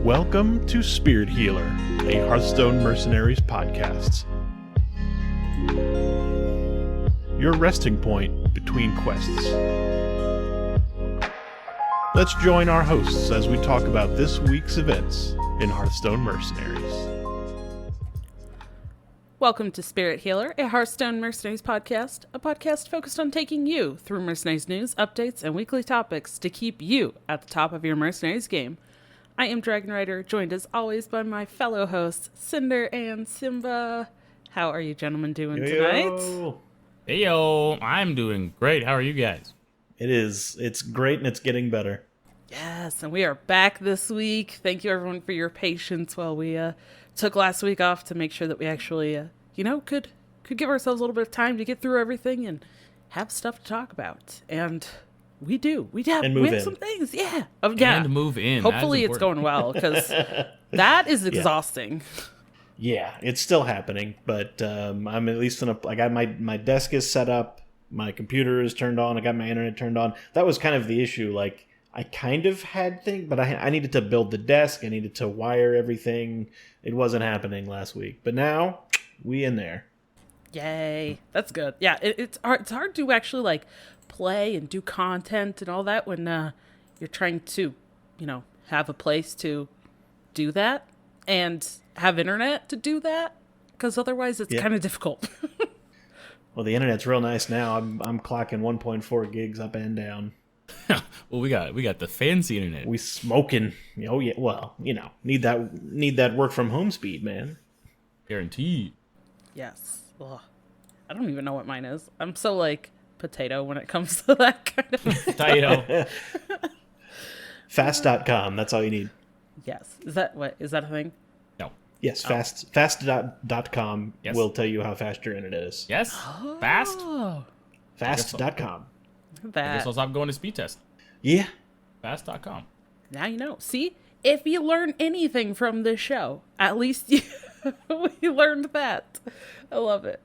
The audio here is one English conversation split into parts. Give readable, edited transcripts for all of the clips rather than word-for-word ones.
Welcome to Spirit Healer, a Hearthstone Mercenaries podcast. Your resting point between quests. Let's join our hosts as we talk about this week's events in Hearthstone Mercenaries. Welcome to Spirit Healer, a Hearthstone Mercenaries podcast, a podcast focused on taking you through Mercenaries news, updates, and weekly topics to keep you at the top of your Mercenaries game. I am dragonrider, joined as always by my fellow hosts, Cinder and Siimba. How are you gentlemen doing tonight? Hey yo, I'm doing great. How are you guys? It's great and it's getting better. Yes, and we are back this week. Thank you everyone for your patience while we took last week off to make sure that we actually, could give ourselves a little bit of time to get through everything and have stuff to talk about. And we do. We have some things. Yeah. And move in. Hopefully it's going well, because that is exhausting. Yeah, it's still happening, but I'm at least I got my desk is set up, my computer is turned on, I got my internet turned on. That was kind of the issue. Like, I kind of had things, but I needed to build the desk, I needed to wire everything. It wasn't happening last week, but now we in there. Yay, that's good. Yeah, it's hard to actually play and do content and all that when you're trying to, have a place to do that and have internet to do that, because otherwise it's kind of difficult. Well, the internet's real nice now. I'm clocking 1.4 gigs up and down. Well, we got the fancy internet. We smoking. Oh yeah. Well, need that work from home speed, man. Guaranteed. Yes. Ugh. I don't even know what mine is. I'm so potato when it comes to that kind of potato. Fast.com. That's all you need. Yes. Is that a thing? No. Yes. Fast.com will tell you how fast your internet is. Yes. Oh. Fast. Fast.com. Look at that. I guess I'll stop going to speed test. Yeah. Fast.com. Now you know. See, if you learn anything from this show, at least we learned that. I love it.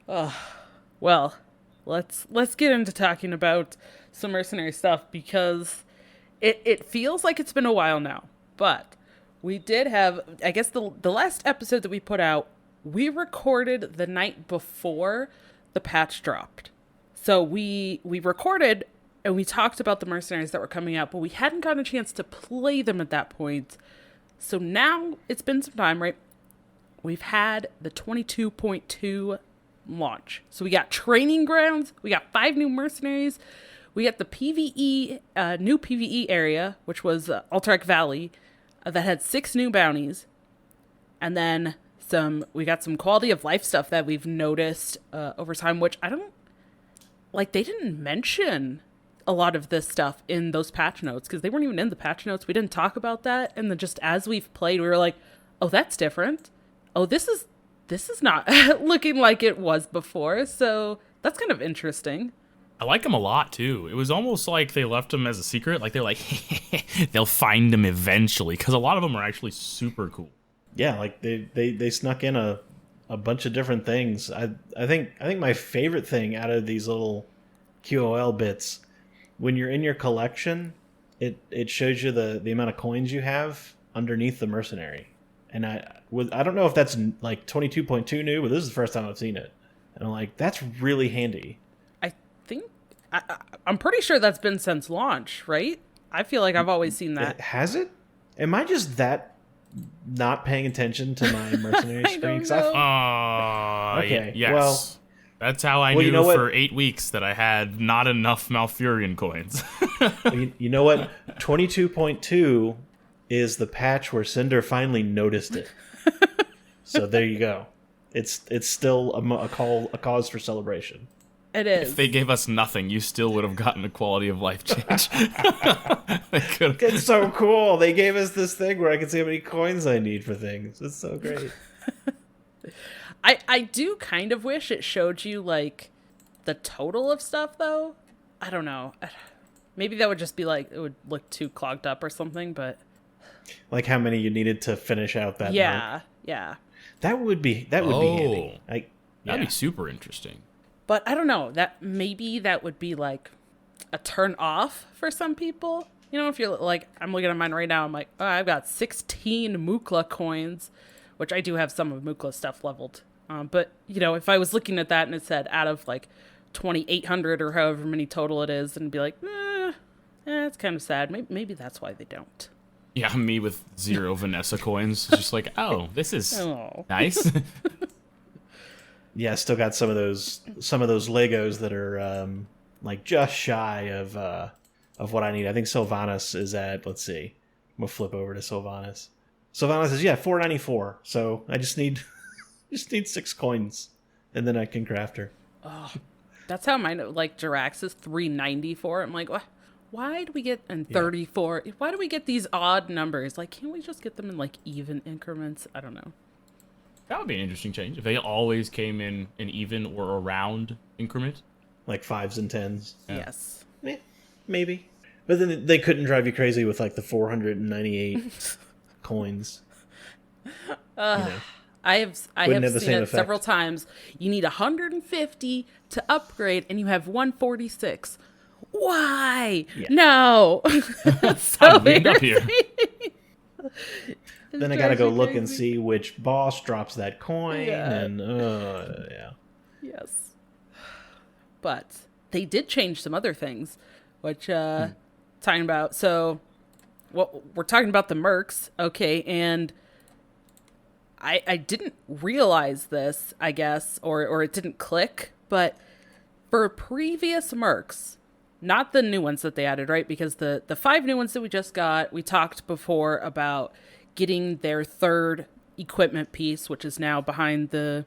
Well, let's get into talking about some mercenary stuff, because it feels like it's been a while now. But we did have, I guess the last episode that we put out, we recorded the night before the patch dropped. So we recorded and we talked about the mercenaries that were coming out, but we hadn't gotten a chance to play them at that point. So now it's been some time, right? We've had the 22.2 launch. So we got training grounds, we got 5 new mercenaries, we got the PvE, new PvE area, which was Alterac Valley, that had 6 new bounties, and then we got some quality of life stuff that we've noticed over time, which I don't, they didn't mention a lot of this stuff in those patch notes, because they weren't even in the patch notes. We didn't talk about that, and then just as we've played, we were like, oh, that's different. Oh, this is not looking like it was before, so that's kind of interesting. I like them a lot, too. It was almost like they left them as a secret. Like, they're like, they'll find them eventually, because a lot of them are actually super cool. Yeah, they snuck in a bunch of different things. I think my favorite thing out of these little QOL bits, when you're in your collection, it shows you the amount of coins you have underneath the mercenary. And I don't know if that's 22.2 new, but this is the first time I've seen it. And I'm like, that's really handy. I'm pretty sure that's been since launch, right? I feel like I've always seen that. Has it? Am I just that not paying attention to my mercenary screen? Okay. Yes. Well, that's how I knew for 8 weeks that I had not enough Malfurion coins. You know what? 22.2 is the patch where Cinder finally noticed it. So there you go. It's still a cause for celebration. It is. If they gave us nothing, you still would have gotten a quality of life change. It's so cool. They gave us this thing where I can see how many coins I need for things. It's so great. I do kind of wish it showed you the total of stuff, though. I don't know. Maybe that would just be it would look too clogged up or something, but like how many you needed to finish out that Yeah. That would be handy. That'd be super interesting. But I don't know, that maybe that would be a turn off for some people, if you're like, I'm looking at mine right now, I'm like, oh, I've got 16 Mukla coins, which I do have some of Mukla stuff leveled. But, if I was looking at that and it said out of like 2,800 or however many total it is, and be like, it's kind of sad. Maybe that's why they don't. Yeah, me with 0 Vanessa coins. Just like, oh, this is nice. Yeah, I still got some of those Legos that are like just shy of what I need. I think Sylvanas is at, let's see. I'm gonna flip over to Sylvanas. Sylvanas is 494. So I just need 6 coins, and then I can craft her. Oh, that's how mine, like Jirax is 394. I'm like, what? Why do we get 34? Why do we get these odd numbers? Like, can't we just get them in like even increments? I don't know. That would be an interesting change if they always came in an even or around increment, like 5s and 10s. Yeah. Yes, maybe. But then they couldn't drive you crazy with like the 498 coins. I have seen it several times. You need 150 to upgrade, and you have 146. Why? Yeah. No. So weird up here. Then I gotta go look and see which boss drops that coin, and Yes. But they did change some other things, which talking about. So, we're talking about the mercs, okay? And I didn't realize this, I guess, or it didn't click, but for previous mercs. Not the new ones that they added, right? Because the 5 new ones that we just got, we talked before about getting their 3rd equipment piece, which is now behind the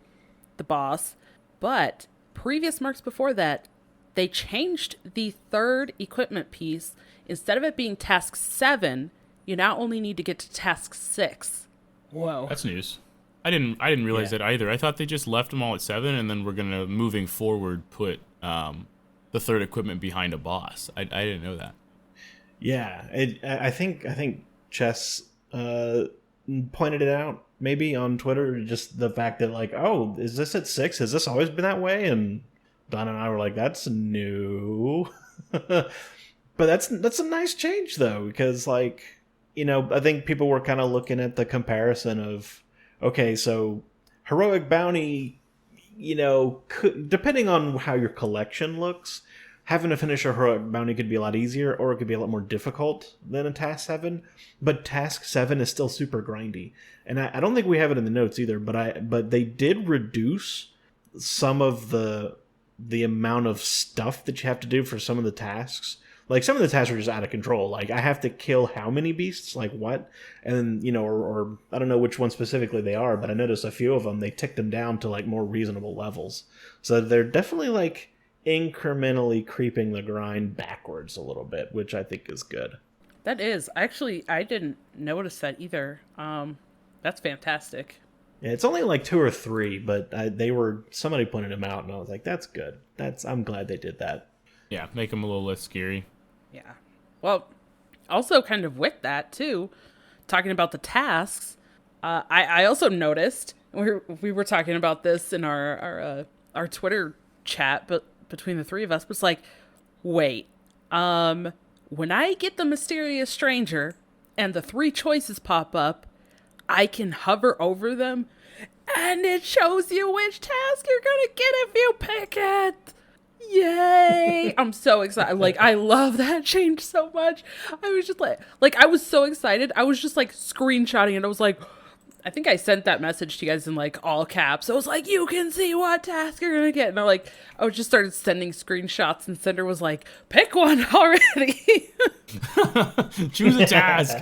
boss. But previous mercs before that, they changed the 3rd equipment piece. Instead of it being task 7, you now only need to get to task 6. Whoa. That's news. I didn't realize that either. I thought they just left them all at 7, and then we're gonna, moving forward, put the 3rd equipment behind a boss. I didn't know that. Yeah, I think Chess pointed it out maybe on Twitter. Just the fact that like, oh, is this at 6? Has this always been that way? And Don and I were like, that's new. But that's a nice change though, because like, I think people were kind of looking at the comparison of, okay, so heroic bounty, depending on how your collection looks, having to finish a heroic bounty could be a lot easier, or it could be a lot more difficult than a task 7. But task 7 is still super grindy, and I don't think we have it in the notes either. But they did reduce some of the amount of stuff that you have to do for some of the tasks. Like, some of the tasks are just out of control. Like, I have to kill how many beasts? Like, what? And then, or I don't know which one specifically they are, but I noticed a few of them, they ticked them down to, like, more reasonable levels. So they're definitely, like, incrementally creeping the grind backwards a little bit, which I think is good. That is. Actually, I didn't notice that either. That's fantastic. Yeah, it's only, like, 2 or 3, but somebody pointed them out, and I was like, that's good. I'm glad they did that. Yeah, make them a little less scary. Yeah. Well, also kind of with that, too, talking about the tasks, I also noticed, we were talking about this in our Twitter chat, but between the 3 of us, was like, wait, when I get the mysterious stranger and the 3 choices pop up, I can hover over them, and it shows you which task you're gonna get if you pick it. Yay! I'm so excited. Like, I love that change so much. I was just like I was so excited. I was just like screenshotting it. I was like, I think I sent that message to you guys in like all caps. I was like, you can see what task you're gonna get. And I was just started sending screenshots, and Cinder was like, pick one already. Choose a task.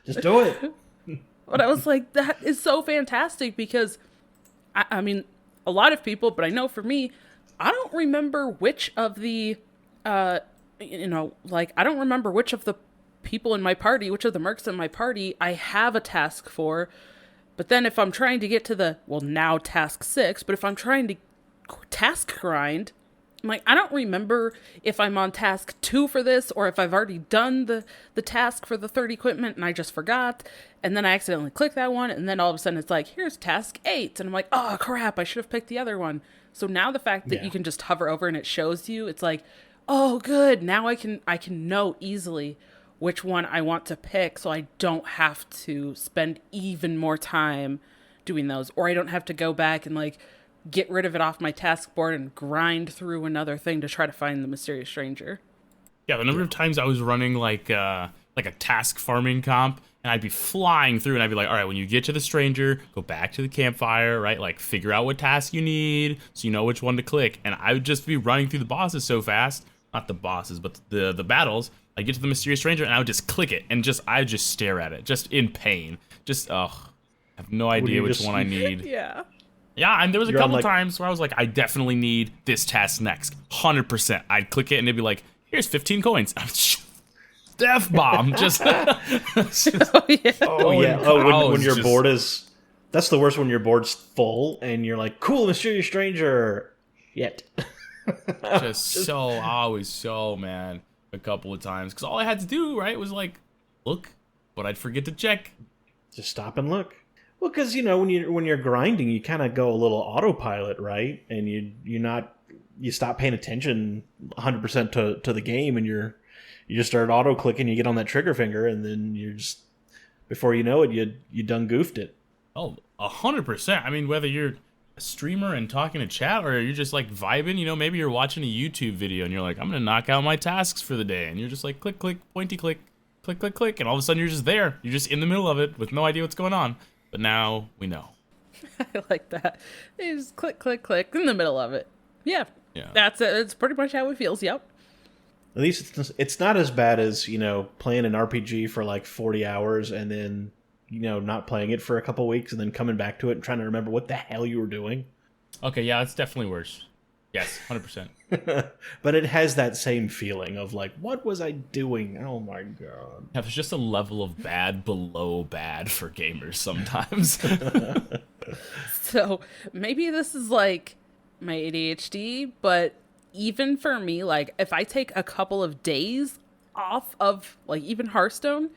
Just do it. But I was like, that is so fantastic, because I mean, a lot of people, but I know for me, I don't remember which of the, I don't remember which of the people in my party, which of the mercs in my party I have a task for. But then if I'm trying to get to now task 6, but if I'm trying to task grind, I'm like, I don't remember if I'm on task 2 for this, or if I've already done the task for the 3rd equipment and I just forgot. And then I accidentally click that one, and then all of a sudden it's like, here's task 8. And I'm like, oh crap, I should have picked the other one. So now the fact that you can just hover over and it shows you, it's like, oh, good. Now I can know easily which one I want to pick, so I don't have to spend even more time doing those, or I don't have to go back and like get rid of it off my task board and grind through another thing to try to find the mysterious stranger. Yeah, the number of times I was running like a task farming comp, and I'd be flying through, and I'd be like, all right, when you get to the stranger, go back to the campfire, right? Like, figure out what task you need so you know which one to click. And I would just be running through the bosses so fast, not the bosses, but the battles. I'd get to the mysterious stranger, and I would just click it, and I'd just stare at it, just in pain. I have no idea which one I need. Yeah. Yeah, and there was a couple times where I was like, I definitely need this task next. 100%. I'd click it, and it'd be like, here's 15 coins. Death bomb. When your board is, that's the worst when your board's full and you're like, cool, mysterious stranger. Yet. I was so mad a couple of times because all I had to do, right, was like look, but I'd forget to check. Just stop and look. Well, because when you're grinding, you kind of go a little autopilot, right? And you stop paying attention 100% to the game, and you just start auto clicking. You get on that trigger finger, and then you're just, before you know it, you done goofed it. Oh, 100%. I mean, whether you're a streamer and talking to chat, or you're just like vibing, maybe you're watching a YouTube video and you're like, I'm gonna knock out my tasks for the day, and you're just like click, click, pointy click, click, click, click, and all of a sudden you're just there. You're just in the middle of it with no idea what's going on. But now we know. I like that. You just click, click, click in the middle of it. Yeah. That's it. It's pretty much how it feels. Yep. At least it's not as bad as, playing an RPG for like 40 hours and then, not playing it for a couple weeks and then coming back to it and trying to remember what the hell you were doing. Okay, yeah, it's definitely worse. Yes, 100%. But it has that same feeling of like, what was I doing? Oh my god. Yeah, there's just a level of bad below bad for gamers sometimes. So maybe this is like my ADHD, but even for me, like if I take a couple of days off of like even Hearthstone,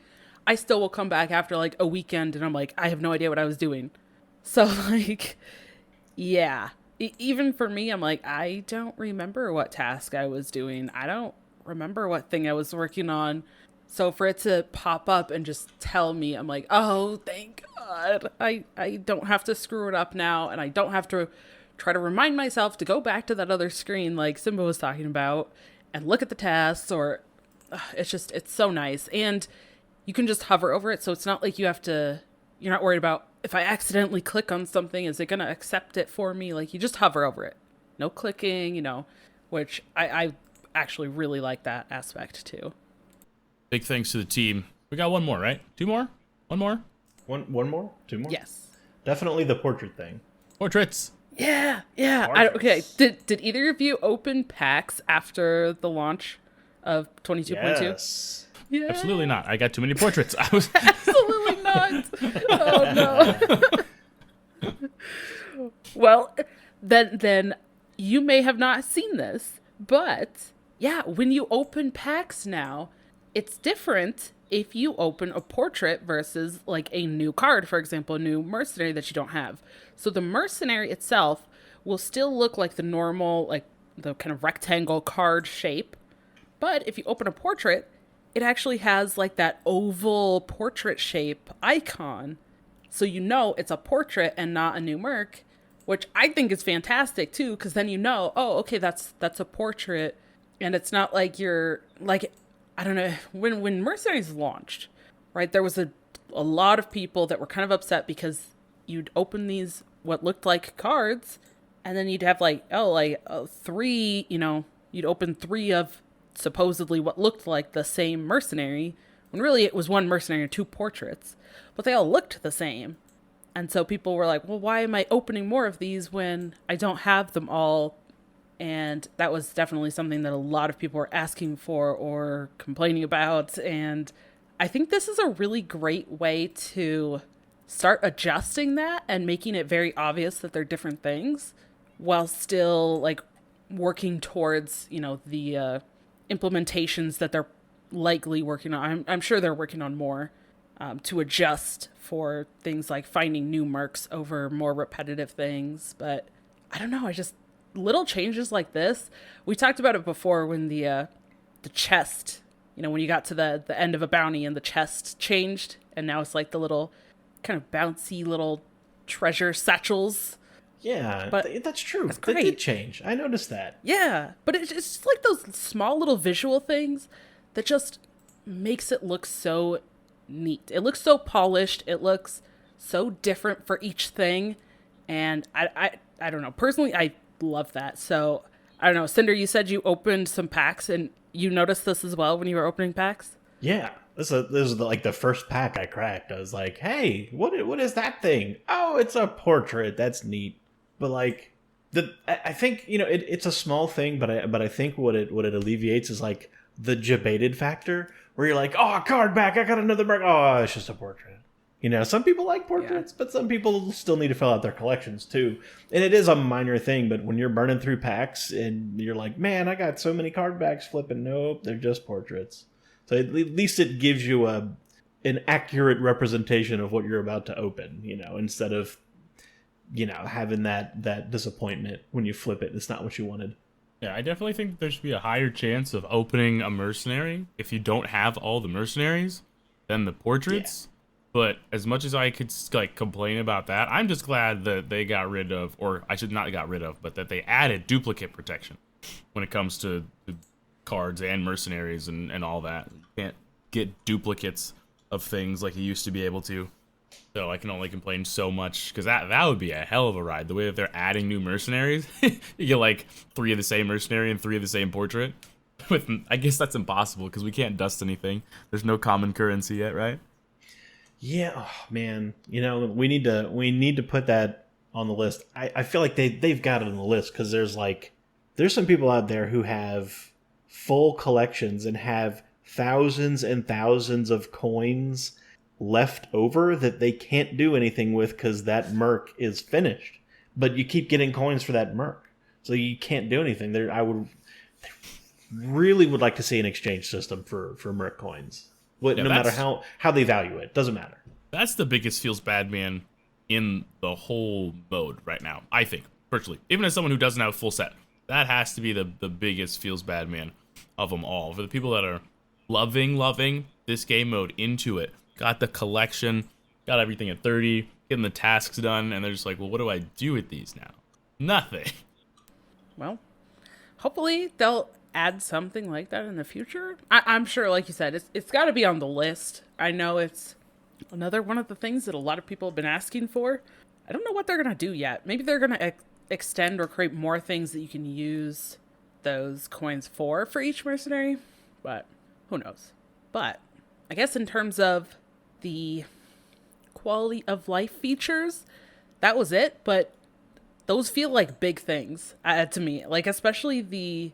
I still will come back after like a weekend and I'm like, I have no idea what I was doing. So like, yeah. Even for me, I'm like, I don't remember what task I was doing. I don't remember what thing I was working on. So for it to pop up and just tell me, I'm like, oh, thank God. I don't have to screw it up now. And I don't have to try to remind myself to go back to that other screen like Siimba was talking about and look at the tasks, or it's so nice. And you can just hover over it. So it's not like you're not worried about, if I accidentally click on something, is it going to accept it for me? Like, you just hover over it. No clicking, which I actually really like that aspect too. Big thanks to the team. We got one more, right? Two more? One more? One more? Two more? Yes. Definitely the portrait thing. Portraits. Yeah. Okay. Did either of you open packs after the launch of 22.2? Yes. Yeah. Absolutely not. I got too many portraits. I was Absolutely not. Oh no. Well, then you may have not seen this, but yeah, when you open packs now, it's different if you open a portrait versus like a new card, for example, a new mercenary that you don't have. So the mercenary itself will still look like the normal, like the kind of rectangle card shape. But if you open a portrait, it actually has like that oval portrait shape icon. So it's a portrait and not a new merc, which I think is fantastic too, because then oh, okay, that's a portrait. And it's not like you're like, I don't know, when Mercenaries launched, right, there was a lot of people that were kind of upset because you'd open these what looked like cards, and then you'd have three, you'd open three of supposedly what looked like the same mercenary, when really it was one mercenary and two portraits, but they all looked the same. And so people were like, well, why am I opening more of these when I don't have them all? And that was definitely something that a lot of people were asking for or complaining about. And I think this is a really great way to start adjusting that and making it very obvious that they're different things, while still like working towards, the implementations that they're likely working on. I'm sure they're working on more to adjust for things like finding new mercs over more repetitive things. But I don't know, I just little changes like this, we talked about it before when the chest, when you got to the end of a bounty and the chest changed, and now it's like the little kind of bouncy little treasure satchels. Yeah, but that's true. That's That great. did change. I noticed that. Yeah, but it's just like those small little visual things that just makes it look so neat. It looks so polished. It looks so different for each thing. And I don't know. Personally, I love that. So, I don't know. Cinder, you said you opened some packs, and you noticed this as well when you were opening packs? Yeah. This is like the first pack I cracked. I was like, hey, what is that thing? Oh, it's a portrait. That's neat. But like, I think, it's a small thing, but I think what it alleviates is like the debated factor, where you're like, oh, a card back, I got another merc. Oh, it's just a portrait. Some people like portraits, but some people still need to fill out their collections too. And it is a minor thing, but when you're burning through packs and you're like, man, I got so many card backs flipping. Nope, they're just portraits. So at least it gives you an accurate representation of what you're about to open, instead of, having that disappointment when you flip it. It's not what you wanted. Yeah, I definitely think there should be a higher chance of opening a mercenary if you don't have all the mercenaries than the portraits. Yeah. But as much as I could complain about that, I'm just glad that they got rid of, or I should not got rid of, but that they added duplicate protection when it comes to cards and mercenaries and all that. You can't get duplicates of things like you used to be able to. So I can only complain so much, because that would be a hell of a ride. The way that they're adding new mercenaries, you get like 3 of the same mercenary and 3 of the same portrait. I guess that's impossible because we can't dust anything. There's no common currency yet, right? Yeah, oh, man. We need to put that on the list. I feel like they've got it on the list, because there's some people out there who have full collections and have thousands and thousands of coins left over that they can't do anything with because that merc is finished. But you keep getting coins for that merc, so you can't do anything. Really would like to see an exchange system for merc coins. No matter how they value it, doesn't matter. That's the biggest feels bad man in the whole mode right now, I think, personally. Even as someone who doesn't have a full set, that has to be the biggest feels bad man of them all. For the people that are loving this game mode, into it, got the collection, got everything at 30, getting the tasks done, and they're just like, well, what do I do with these now? Nothing. Well, hopefully they'll add something like that in the future. I'm sure, like you said, it's got to be on the list. I know it's another one of the things that a lot of people have been asking for. I don't know what they're going to do yet. Maybe they're going to extend or create more things that you can use those coins for each mercenary, but who knows. But I guess in terms of the quality of life features, that was it, but those feel like big things to me, like especially the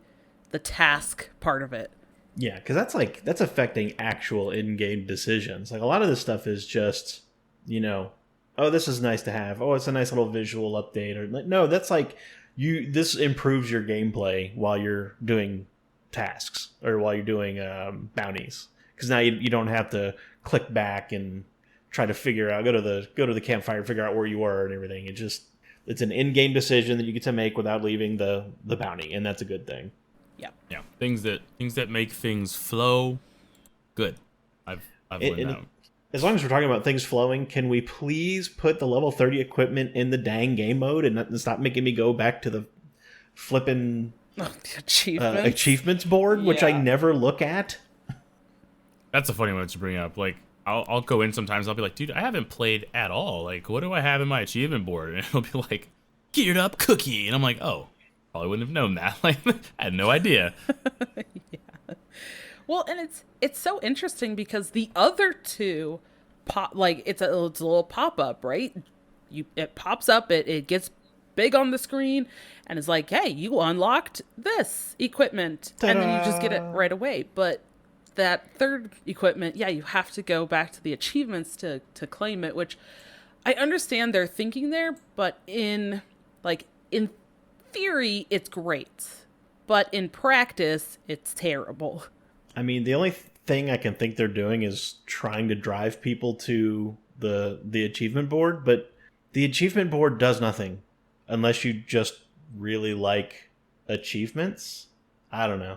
task part of it. Yeah, because that's affecting actual in-game decisions. Like, a lot of this stuff is just, oh, this is nice to have. Oh, it's a nice little visual update. Or no, that's like this improves your gameplay while you're doing tasks or while you're doing bounties. Because now you don't have to click back and try to figure out, go to the campfire, figure out where you were and everything. It's an in-game decision that you get to make without leaving the bounty, and that's a good thing. Yeah. Things that make things flow, good. I've learned that. As long as we're talking about things flowing, can we please put the level 30 equipment in the dang game mode and stop making me go back to the flipping achievements board, which I never look at? That's a funny one to bring up. Like, I'll go in sometimes. I'll be like, dude, I haven't played at all. Like, what do I have in my achievement board? And it'll be like, geared up cookie. And I'm like, oh, probably wouldn't have known that. Like, I had no idea. Yeah. Well, and it's so interesting because the other two it's a little pop up, right? It pops up, it gets big on the screen, and it's like, hey, you unlocked this equipment. Ta-da! And then you just get it right away. But that third equipment, you have to go back to the achievements to claim it, which I understand their thinking there, but in theory, it's great. But in practice, it's terrible. I mean, the only thing I can think they're doing is trying to drive people to the achievement board, but the achievement board does nothing unless you just really like achievements. I don't know.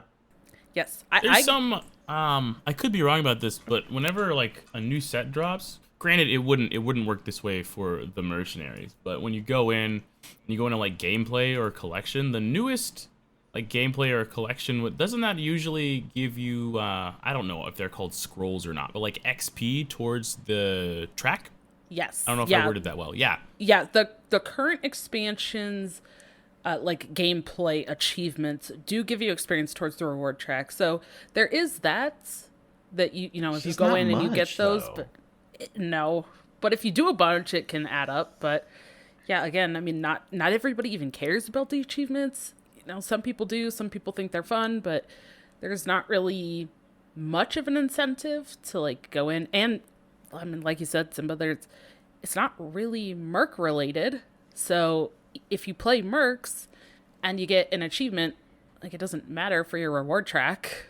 Yes, There's some. I could be wrong about this, but whenever like a new set drops, granted it wouldn't work this way for the mercenaries. But when you go into like gameplay or collection, the newest like gameplay or collection, doesn't that usually give you? I don't know if they're called scrolls or not, but like XP towards the track. Yes. I don't know if I worded that well. Yeah. Yeah. The current expansions. Like gameplay achievements do give you experience towards the reward track. So there is that you know, if you go in and you get those, though. but no. But if you do a bunch, it can add up. But yeah, again, I mean, not everybody even cares about the achievements. You know, some people do, some people think they're fun, but there's not really much of an incentive to like go in. And I mean, like you said, Siimba, it's not really merc related. So if you play Mercs and you get an achievement, like it doesn't matter for your reward track.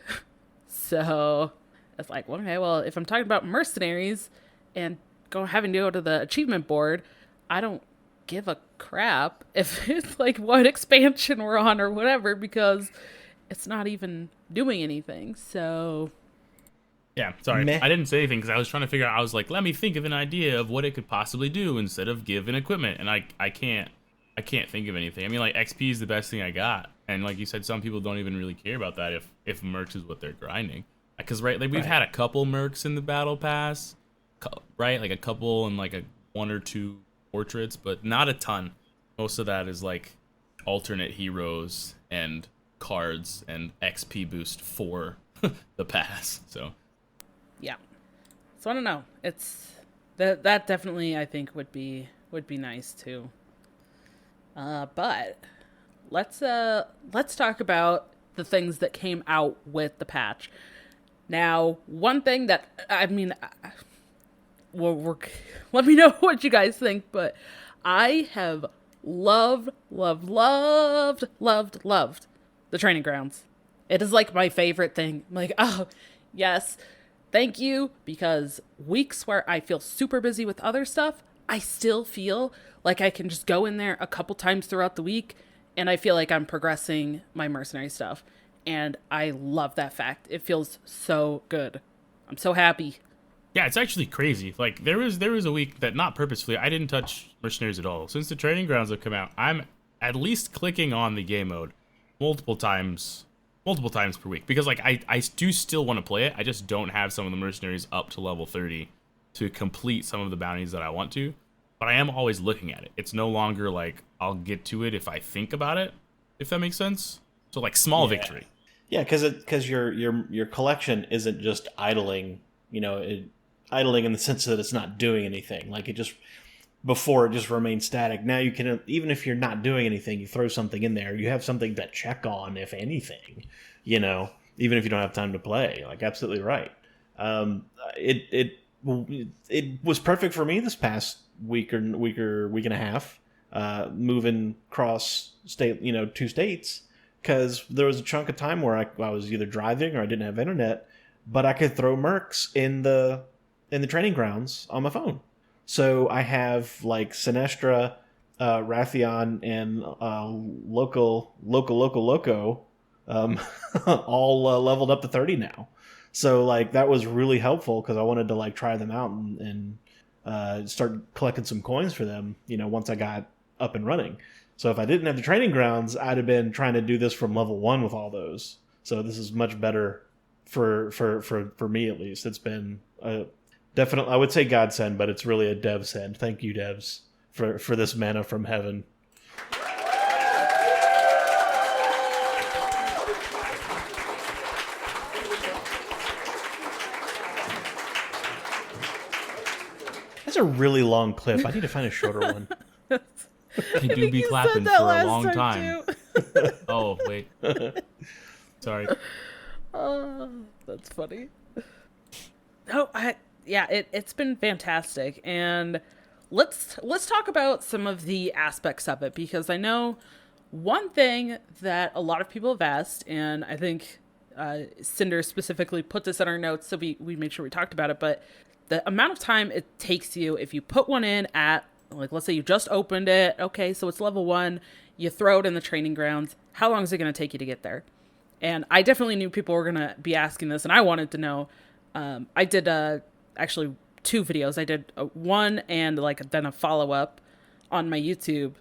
So it's like, well, okay, well, if I'm talking about mercenaries and having to go to the achievement board, I don't give a crap if it's like what expansion we're on or whatever, because it's not even doing anything. So yeah, sorry. Meh. I didn't say anything because I was trying to figure out, I was like, let me think of an idea of what it could possibly do instead of give an equipment. And I can't think of anything. I mean, like, XP is the best thing I got. And like you said, some people don't even really care about that if mercs is what they're grinding. Because, right, like, we've had a couple mercs in the battle pass, right? Like, a couple and, like, one or two portraits, but not a ton. Most of that is, like, alternate heroes and cards and XP boost for the pass, so... yeah. So I don't know. It's that definitely I think would be nice too. But let's talk about the things that came out with the patch. Now, one thing that I mean, let me know what you guys think, but I have loved the training grounds. It is like my favorite thing. I'm like, oh yes, thank you, because weeks where I feel super busy with other stuff, I still feel like I can just go in there a couple times throughout the week and I feel like I'm progressing my mercenary stuff. And I love that fact. It feels so good. I'm so happy. Yeah, it's actually crazy. Like, there was a week that, not purposefully, I didn't touch mercenaries at all. Since the training grounds have come out, I'm at least clicking on the game mode multiple times per week. Because, like, I do still want to play it. I just don't have some of the mercenaries up to level 30 to complete some of the bounties that I want to. But I am always looking at it. It's no longer like, I'll get to it if I think about it, if that makes sense. So, like, small victory. Yeah, because your collection isn't just idling, idling in the sense that it's not doing anything. Like, it just remained static. Now you can, even if you're not doing anything, you throw something in there. You have something to check on, if anything, even if you don't have time to play. Like, absolutely right. It was perfect for me this past week and a half, moving cross state, 2 states. Because there was a chunk of time where I was either driving or I didn't have internet, but I could throw mercs in the training grounds on my phone. So I have like Sinestra, Rathion, and Loco, all leveled up to 30 now. So like that was really helpful because I wanted to like try them out and start collecting some coins for them. Once I got up and running. So if I didn't have the training grounds, I'd have been trying to do this from level 1 with all those. So this is much better for me, at least. It's been definitely, I would say godsend, but it's really a dev send. Thank you, devs, for this manna from heaven. That's a really long clip. I need to find a shorter one. They do be clapping for a long time. Oh, wait. Sorry. Oh, that's funny. No, it's been fantastic. And let's talk about some of the aspects of it, because I know one thing that a lot of people have asked, and I think Cinder specifically put this in our notes, so we made sure we talked about it, but the amount of time it takes you if you put one in at Like, let's say you just opened it. Okay, so it's level 1. You throw it in the training grounds. How long is it going to take you to get there? And I definitely knew people were going to be asking this, and I wanted to know. I did actually 2 videos. I did one and then a follow-up on my YouTube.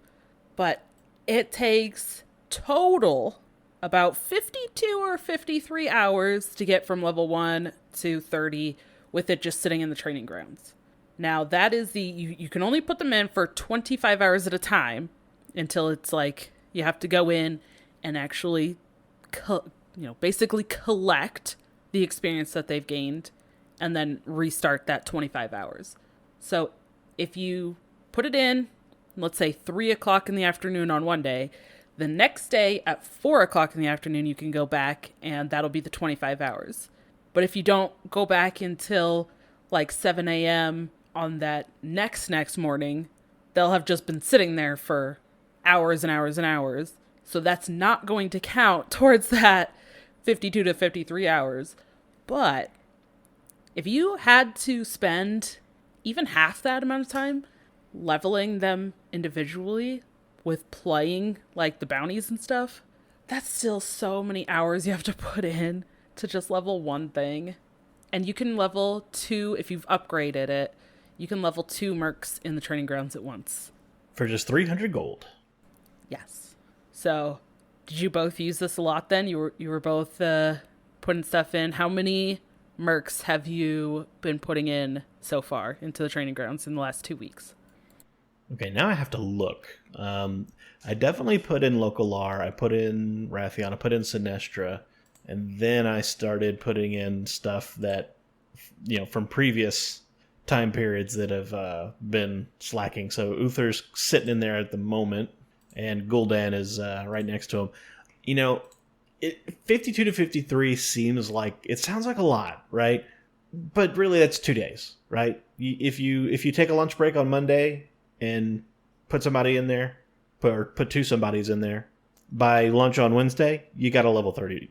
But it takes total about 52 or 53 hours to get from level 1 to 30 with it just sitting in the training grounds. Now, that is you can only put them in for 25 hours at a time until it's like you have to go in and actually, basically collect the experience that they've gained and then restart that 25 hours. So if you put it in, let's say 3 o'clock in the afternoon on one day, the next day at 4 o'clock in the afternoon, you can go back and that'll be the 25 hours. But if you don't go back until like 7 a.m. on that next morning, they'll have just been sitting there for hours and hours and hours. So that's not going to count towards that 52 to 53 hours. But if you had to spend even half that amount of time leveling them individually with playing like the bounties and stuff, that's still so many hours you have to put in to just level one thing. And you can level 2, if you've upgraded it, you can level 2 mercs in the training grounds at once. For just 300 gold. Yes. So, did you both use this a lot then? You were both putting stuff in. How many mercs have you been putting in so far into the training grounds in the last 2 weeks? Okay, now I have to look. I definitely put in Localar, I put in Rathion, I put in Sinestra, and then I started putting in stuff that, from previous time periods that have been slacking. So Uther's sitting in there at the moment, and Gul'dan is right next to him. 52 to 53 sounds like a lot, right? But really, that's 2 days, right? If you take a lunch break on Monday and put somebody in there, or put 2 somebodies in there, by lunch on Wednesday, you got 2 level 30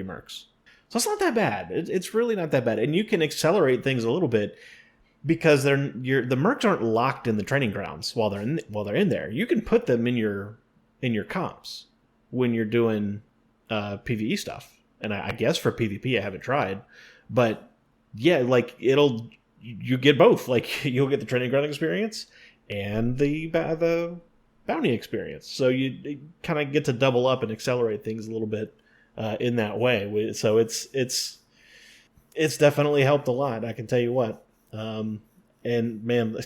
mercs. So it's not that bad. It's really not that bad, and you can accelerate things a little bit because the mercs aren't locked in the training grounds while they're in there. You can put them in your comps when you're doing PvE stuff, and I guess for PvP I haven't tried, but yeah, you get both. Like, you'll get the training ground experience and the bounty experience. So you kind of get to double up and accelerate things a little bit in that way. So it's definitely helped a lot, I can tell you what. And man,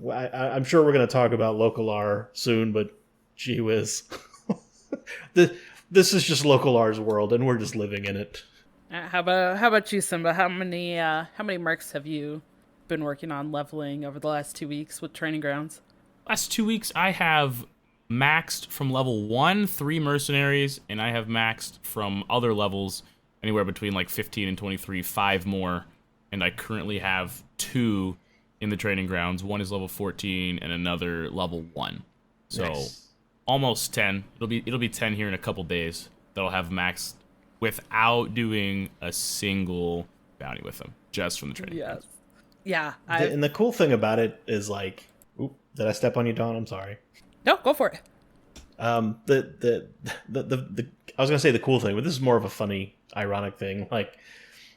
I'm sure we're going to talk about Localar soon, but gee whiz. This is just Localar's world, and we're just living in it. How about you, Siimba? How many mercs have you been working on leveling over the last 2 weeks with training grounds? Last 2 weeks, I have maxed from level 1 3 mercenaries, and I have maxed from other levels anywhere between like 15 and 23 5 more, and I currently have 2 in the training grounds. One is level 14 and another level 1. So nice. Almost 10. It'll be 10 here in a couple days that'll have maxed without doing a single bounty with them, just from the training grounds. Yeah. And the cool thing about it is did I step on you, Dawn? I'm sorry. No, go for it. I was gonna say the cool thing, but this is more of a funny, ironic thing.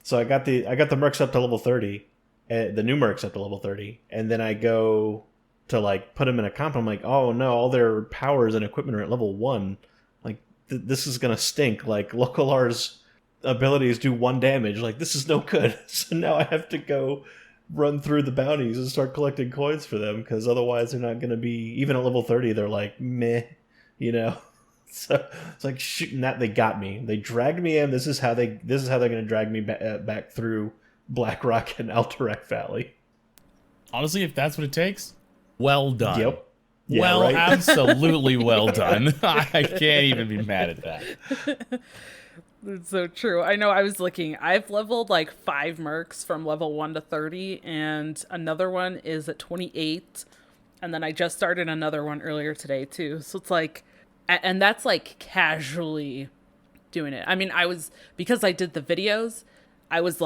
So I got the mercs up to level 30, the new mercs up to level 30, and then I go to put them in a comp. I'm like, oh no, all their powers and equipment are at level 1. This is gonna stink. Localar's abilities do 1 damage. This is no good. So now I have to go run through the bounties and start collecting coins for them, because otherwise they're not going to be, even at level 30, they're like, meh, So it's like, shooting that, they got me. They dragged me in. This is how they're going to drag me back through Blackrock and Alterac Valley. Honestly, if that's what it takes, well done. Yep. Yeah, well, right? Absolutely well done. I can't even be mad at that. It's so true. I know, I was looking. I've leveled 5 mercs from level 1 to 30, and another one is at 28. And then I just started another one earlier today, too. So it's and that's casually doing it. I mean, because I did the videos, I was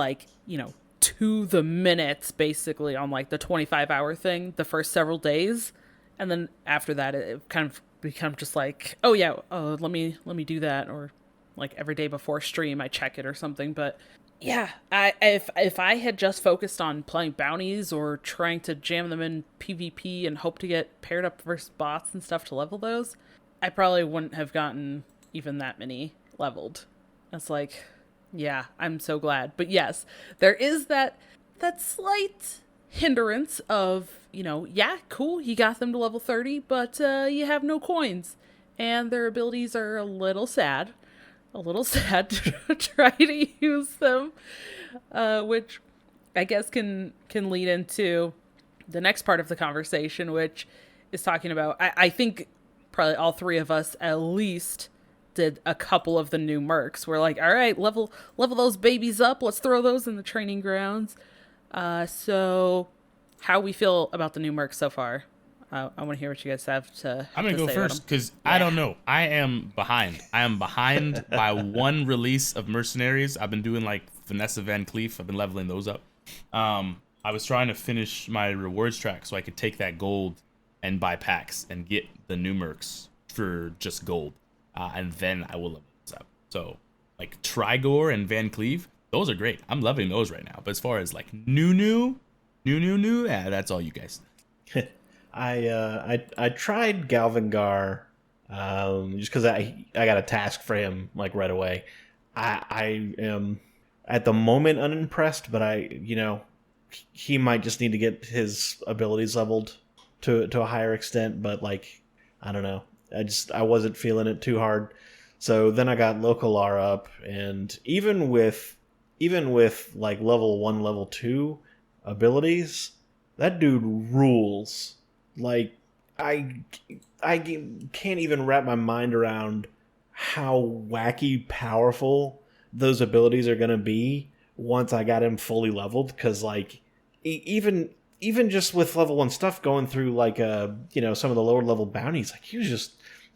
to the minutes basically on like the 25-hour thing the first several days, and then after that it kind of become just like, oh yeah, let me do that, or like every day before stream I check it or something. But yeah, if I had just focused on playing bounties or trying to jam them in PvP and hope to get paired up versus bots and stuff to level those, I probably wouldn't have gotten even that many leveled. It's like, yeah, I'm so glad. But yes, there is that slight hindrance of, yeah, cool, you got them to level 30, but you have no coins. And their abilities are a little sad to try to use them, which I guess can lead into the next part of the conversation, which is talking about, I think probably all three of us at least did a couple of the new mercs. We're like, all right, level those babies up. Let's throw those in the training grounds. So how we feel about the new mercs so far? I want to hear what you guys have to. I'm gonna go first because I don't know. I am behind. By one release of Mercenaries. I've been doing like Vanessa Van Cleef. I've been leveling those up. I was trying to finish my rewards track so I could take that gold and buy packs and get the new mercs for just gold, and then I will level those up. So like Trigor and Van Cleef, those are great. I'm loving those right now. But as far as like new, yeah, that's all you guys. I tried Galvangar just because I got a task for him like right away. I am at the moment unimpressed, but he might just need to get his abilities leveled to a higher extent. But like, I don't know, I wasn't feeling it too hard. So then I got Localar up, and even with like level 1, level 2 abilities, that dude rules. Like, I can't even wrap my mind around how wacky powerful those abilities are going to be once I got him fully leveled. Because, like, even just with level 1 stuff going through, like, some of the lower level bounties, like,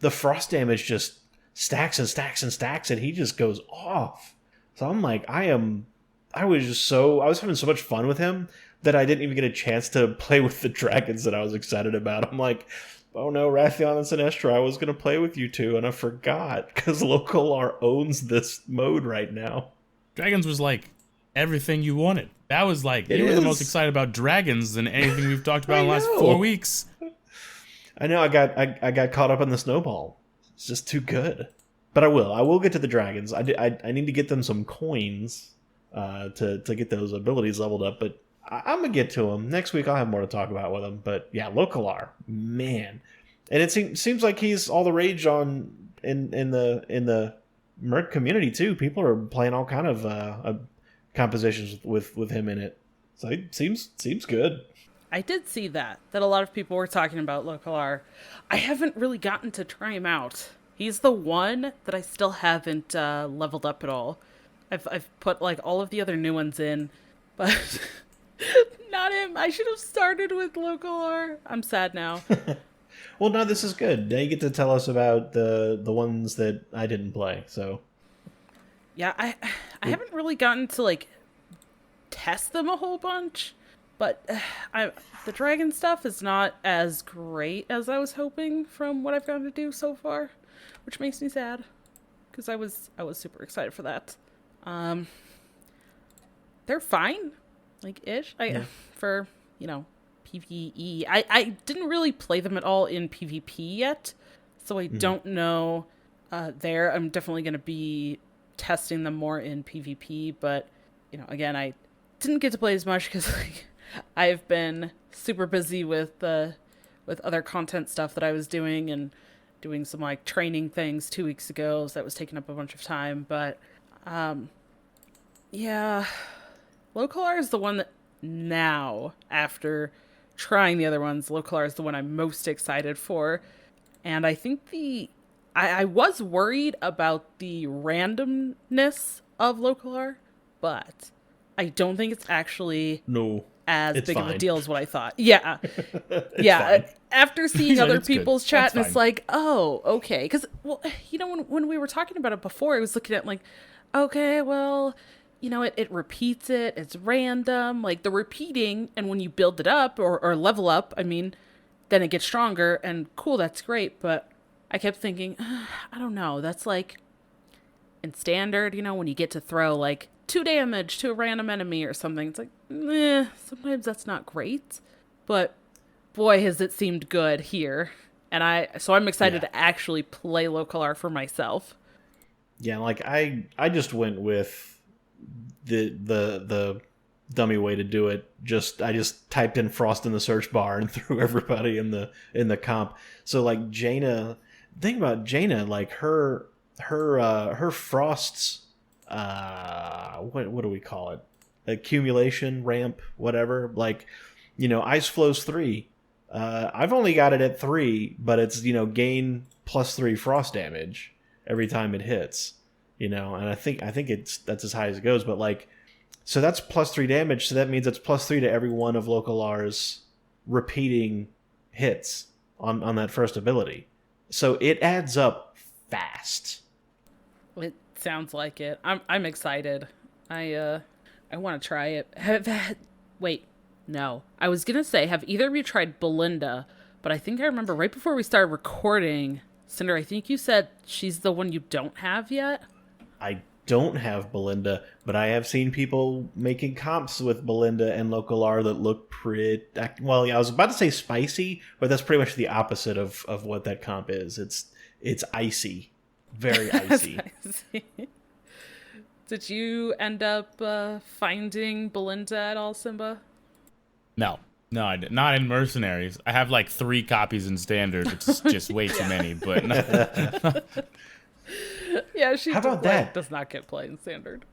the frost damage just stacks and stacks and stacks, and he just goes off. So I'm like, I was having so much fun with him that I didn't even get a chance to play with the dragons that I was excited about. I'm like, oh no, Rathion and Sinestra, I was going to play with you two, and I forgot, because Localar owns this mode right now. Dragons was like everything you wanted. That was like, you were the most excited about dragons than anything we've talked about in the last 4 weeks. I know, I got caught up on the snowball. It's just too good. But I will get to the dragons. I need to get them some coins to get those abilities leveled up, but I'm gonna get to him next week. I'll have more to talk about with him. But yeah, Localar, man, and it seems like he's all the rage in the merc community too. People are playing all kind of compositions with him in it. So it seems good. I did see that a lot of people were talking about Localar. I haven't really gotten to try him out. He's the one that I still haven't leveled up at all. I've put like all of the other new ones in, but not him. I should have started with Localar. I'm sad now. Well, no, this is good. Now you get to tell us about the ones that I didn't play. So yeah, I haven't really gotten to like test them a whole bunch, but the dragon stuff is not as great as I was hoping from what I've gotten to do so far, which makes me sad because I was super excited for that. They're fine, like ish. For PvE. I didn't really play them at all in PvP yet, so I don't know. I'm definitely going to be testing them more in PvP, but again, I didn't get to play as much because I've been super busy with other content stuff that I was doing and doing some like training things 2 weeks ago, so that was taking up a bunch of time. But yeah, Localar is the one that now, after trying the other ones, Localar is the one I'm most excited for. And I think I was worried about the randomness of Localar, but I don't think it's actually as big of a deal as what I thought. Yeah. Yeah. After seeing other people's chat, and it's like, oh, okay. Because, when we were talking about it before, I was looking at like, okay, well, it repeats it. It's random. Like the repeating, and when you build it up or level up, I mean, then it gets stronger and cool. That's great. But I kept thinking, I don't know. That's like in standard, when you get to throw like 2 damage to a random enemy or something. It's like, sometimes that's not great. But boy, has it seemed good here. And I'm excited to actually play local R for myself. Yeah, like I just went with the dummy way to do it. I just typed in Frost in the search bar and threw everybody in the comp. So like Jaina, think about Jaina, like her Frost's what do we call it? Accumulation ramp, whatever. Like, Ice Flows 3. I've only got it at 3, but it's gain +3 frost damage every time it hits. And I think that's as high as it goes, but like, so that's +3 damage, so that means it's +3 to every one of Local R's repeating hits on that first ability. So it adds up fast. It sounds like it. I'm excited. I want to try it. Wait, no. I was gonna say, have either of you tried Belinda? But I think I remember right before we started recording, Cinder, I think you said she's the one you don't have yet. I don't have Belinda, but I have seen people making comps with Belinda and Local R that look pretty... Well, yeah, I was about to say spicy, but that's pretty much the opposite of what that comp is. It's icy. Very icy. Did you end up finding Belinda at all, Siimba? No, I did not in Mercenaries. I have like 3 copies in Standard, which is just way too many. But yeah, she How about that? Does not get played in Standard.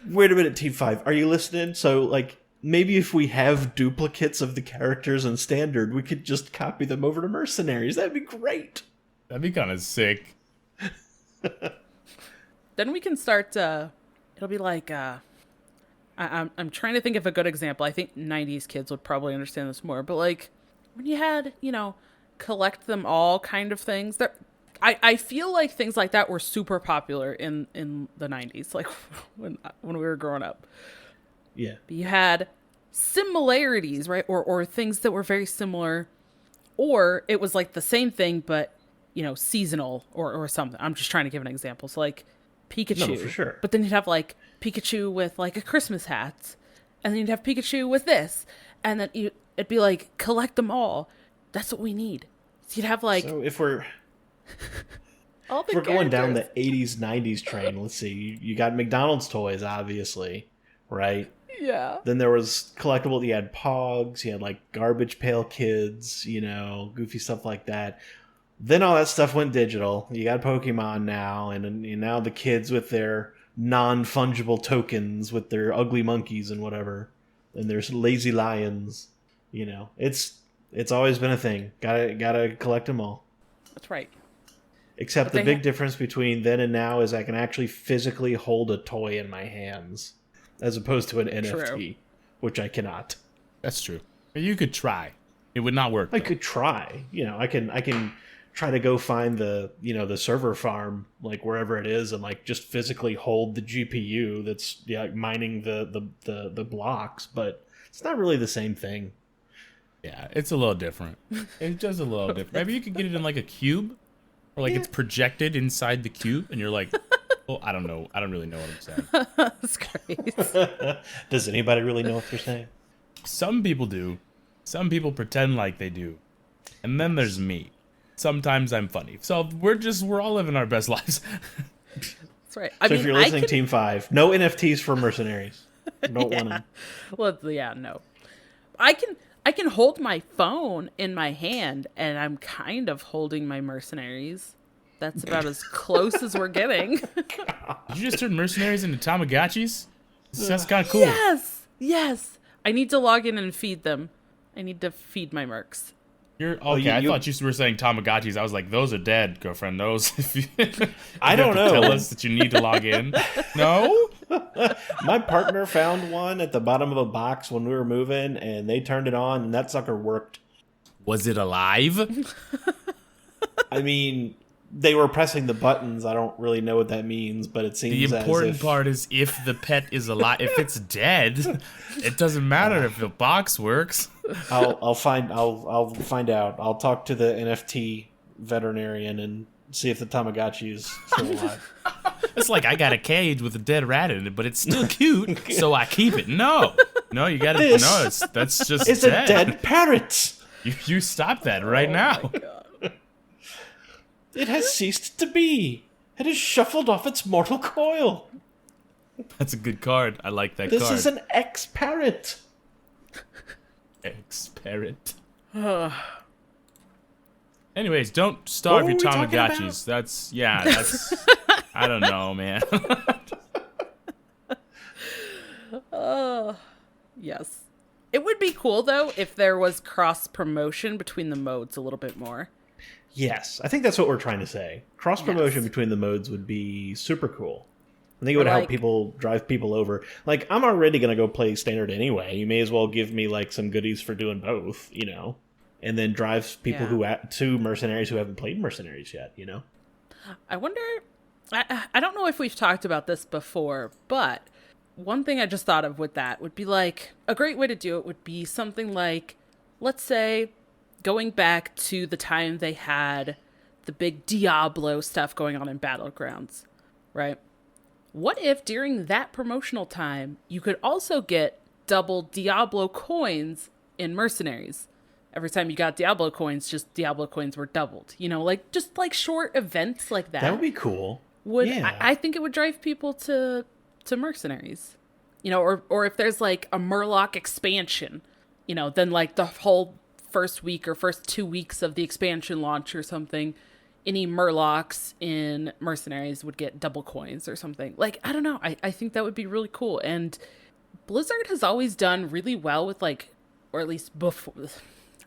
Wait a minute, Team 5. Are you listening? So, like, maybe if we have duplicates of the characters in Standard, we could just copy them over to Mercenaries. That'd be great. That'd be kind of sick. Then we can start... it'll be like... I'm trying to think of a good example. I think 90s kids would probably understand this more. But, like, when you had, collect them all kind of things... I feel like things like that were super popular in the 90s, like when we were growing up. Yeah. But you had similarities, right? Or things that were very similar, or it was like the same thing, but, seasonal or something. I'm just trying to give an example. So like Pikachu. No, for sure. But then you'd have like Pikachu with like a Christmas hat, and then you'd have Pikachu with this, and then it'd be like, collect them all. That's what we need. So you'd have like... So if we're going down the 80s, 90s train, let's see. You got McDonald's toys, obviously, right? Yeah. Then there was collectible. You had Pogs. You had like Garbage Pail Kids. Goofy stuff like that. Then all that stuff went digital. You got Pokemon now, and now the kids with their non-fungible tokens, with their ugly monkeys and whatever, and there's lazy lions. It's always been a thing. Gotta collect them all. That's right. Except the big difference between then and now is I can actually physically hold a toy in my hands, as opposed to an NFT, which I cannot. That's true. You could try. It would not work. I could try. I can try to go find the server farm, like wherever it is, and like just physically hold the GPU that's mining the blocks, but it's not really the same thing. Yeah, it's a little different. It's just a little different. Maybe you could get it in like a cube, or like it's projected inside the cube, and you're like, well, I don't know. I don't really know what I'm saying. That's great. Does anybody really know what they're saying? Some people do. Some people pretend like they do. And then there's me. Sometimes I'm funny. So we're all living our best lives. That's right. So if you're listening, Team 5, no NFTs for Mercenaries. Don't want them. Well, yeah, no. I can hold my phone in my hand, and I'm kind of holding my Mercenaries. That's about as close as we're getting. Did you just turn Mercenaries into Tamagotchis? That's kind of cool. Yes. I need to log in and feed them. I need to feed my mercs. I thought you were saying Tamagotchis. I was like, those are dead, girlfriend. Those. I don't know. Tell us that you need to log in. No? My partner found one at the bottom of a box when we were moving, and they turned it on, and that sucker worked. Was it alive? I mean, they were pressing the buttons. I don't really know what that means, but it seems the important part is if the pet is alive. If it's dead, it doesn't matter if the box works. I'll find out. I'll talk to the NFT veterinarian and see if the Tamagotchi is still alive. It's like I got a cage with a dead rat in it, but it's still cute, so I keep it. No, you gotta. That's just. It's dead. a dead parrot. You stop that right now. My God. It has ceased to be. It has shuffled off its mortal coil. That's a good card. I like that This card. is an ex-parrot. Ex-parrot. Anyways, don't starve your Tamagotchis. That's I don't know, man. Yes. It would be cool, though, if there was cross-promotion between the modes a little bit more. Yes, I think that's what we're trying to say. Cross-promotion between the modes would be super cool. I think it would help people, drive people over. Like, I'm already going to go play Standard anyway. You may as well give me, like, some goodies for doing both, you know? And then drive people to Mercenaries who haven't played Mercenaries yet, you know? I wonder... I don't know if we've talked about this before, but one thing I just thought of with that would be, like, a great way to do it would be something like, let's say, going back to the time they had the big Diablo stuff going on in Battlegrounds, right? What if during that promotional time, you could also get double Diablo coins in Mercenaries? Every time you got Diablo coins, just Diablo coins were doubled. You know, like, just like short events like that. That would be cool. I think it would drive people to Mercenaries. You know, or if there's like a Murloc expansion, you know, then like the whole first week or first 2 weeks of the expansion launch or something, any Murlocs in Mercenaries would get double coins or something. Like, I don't know. I think that would be really cool. And Blizzard has always done really well with, like, or at least before,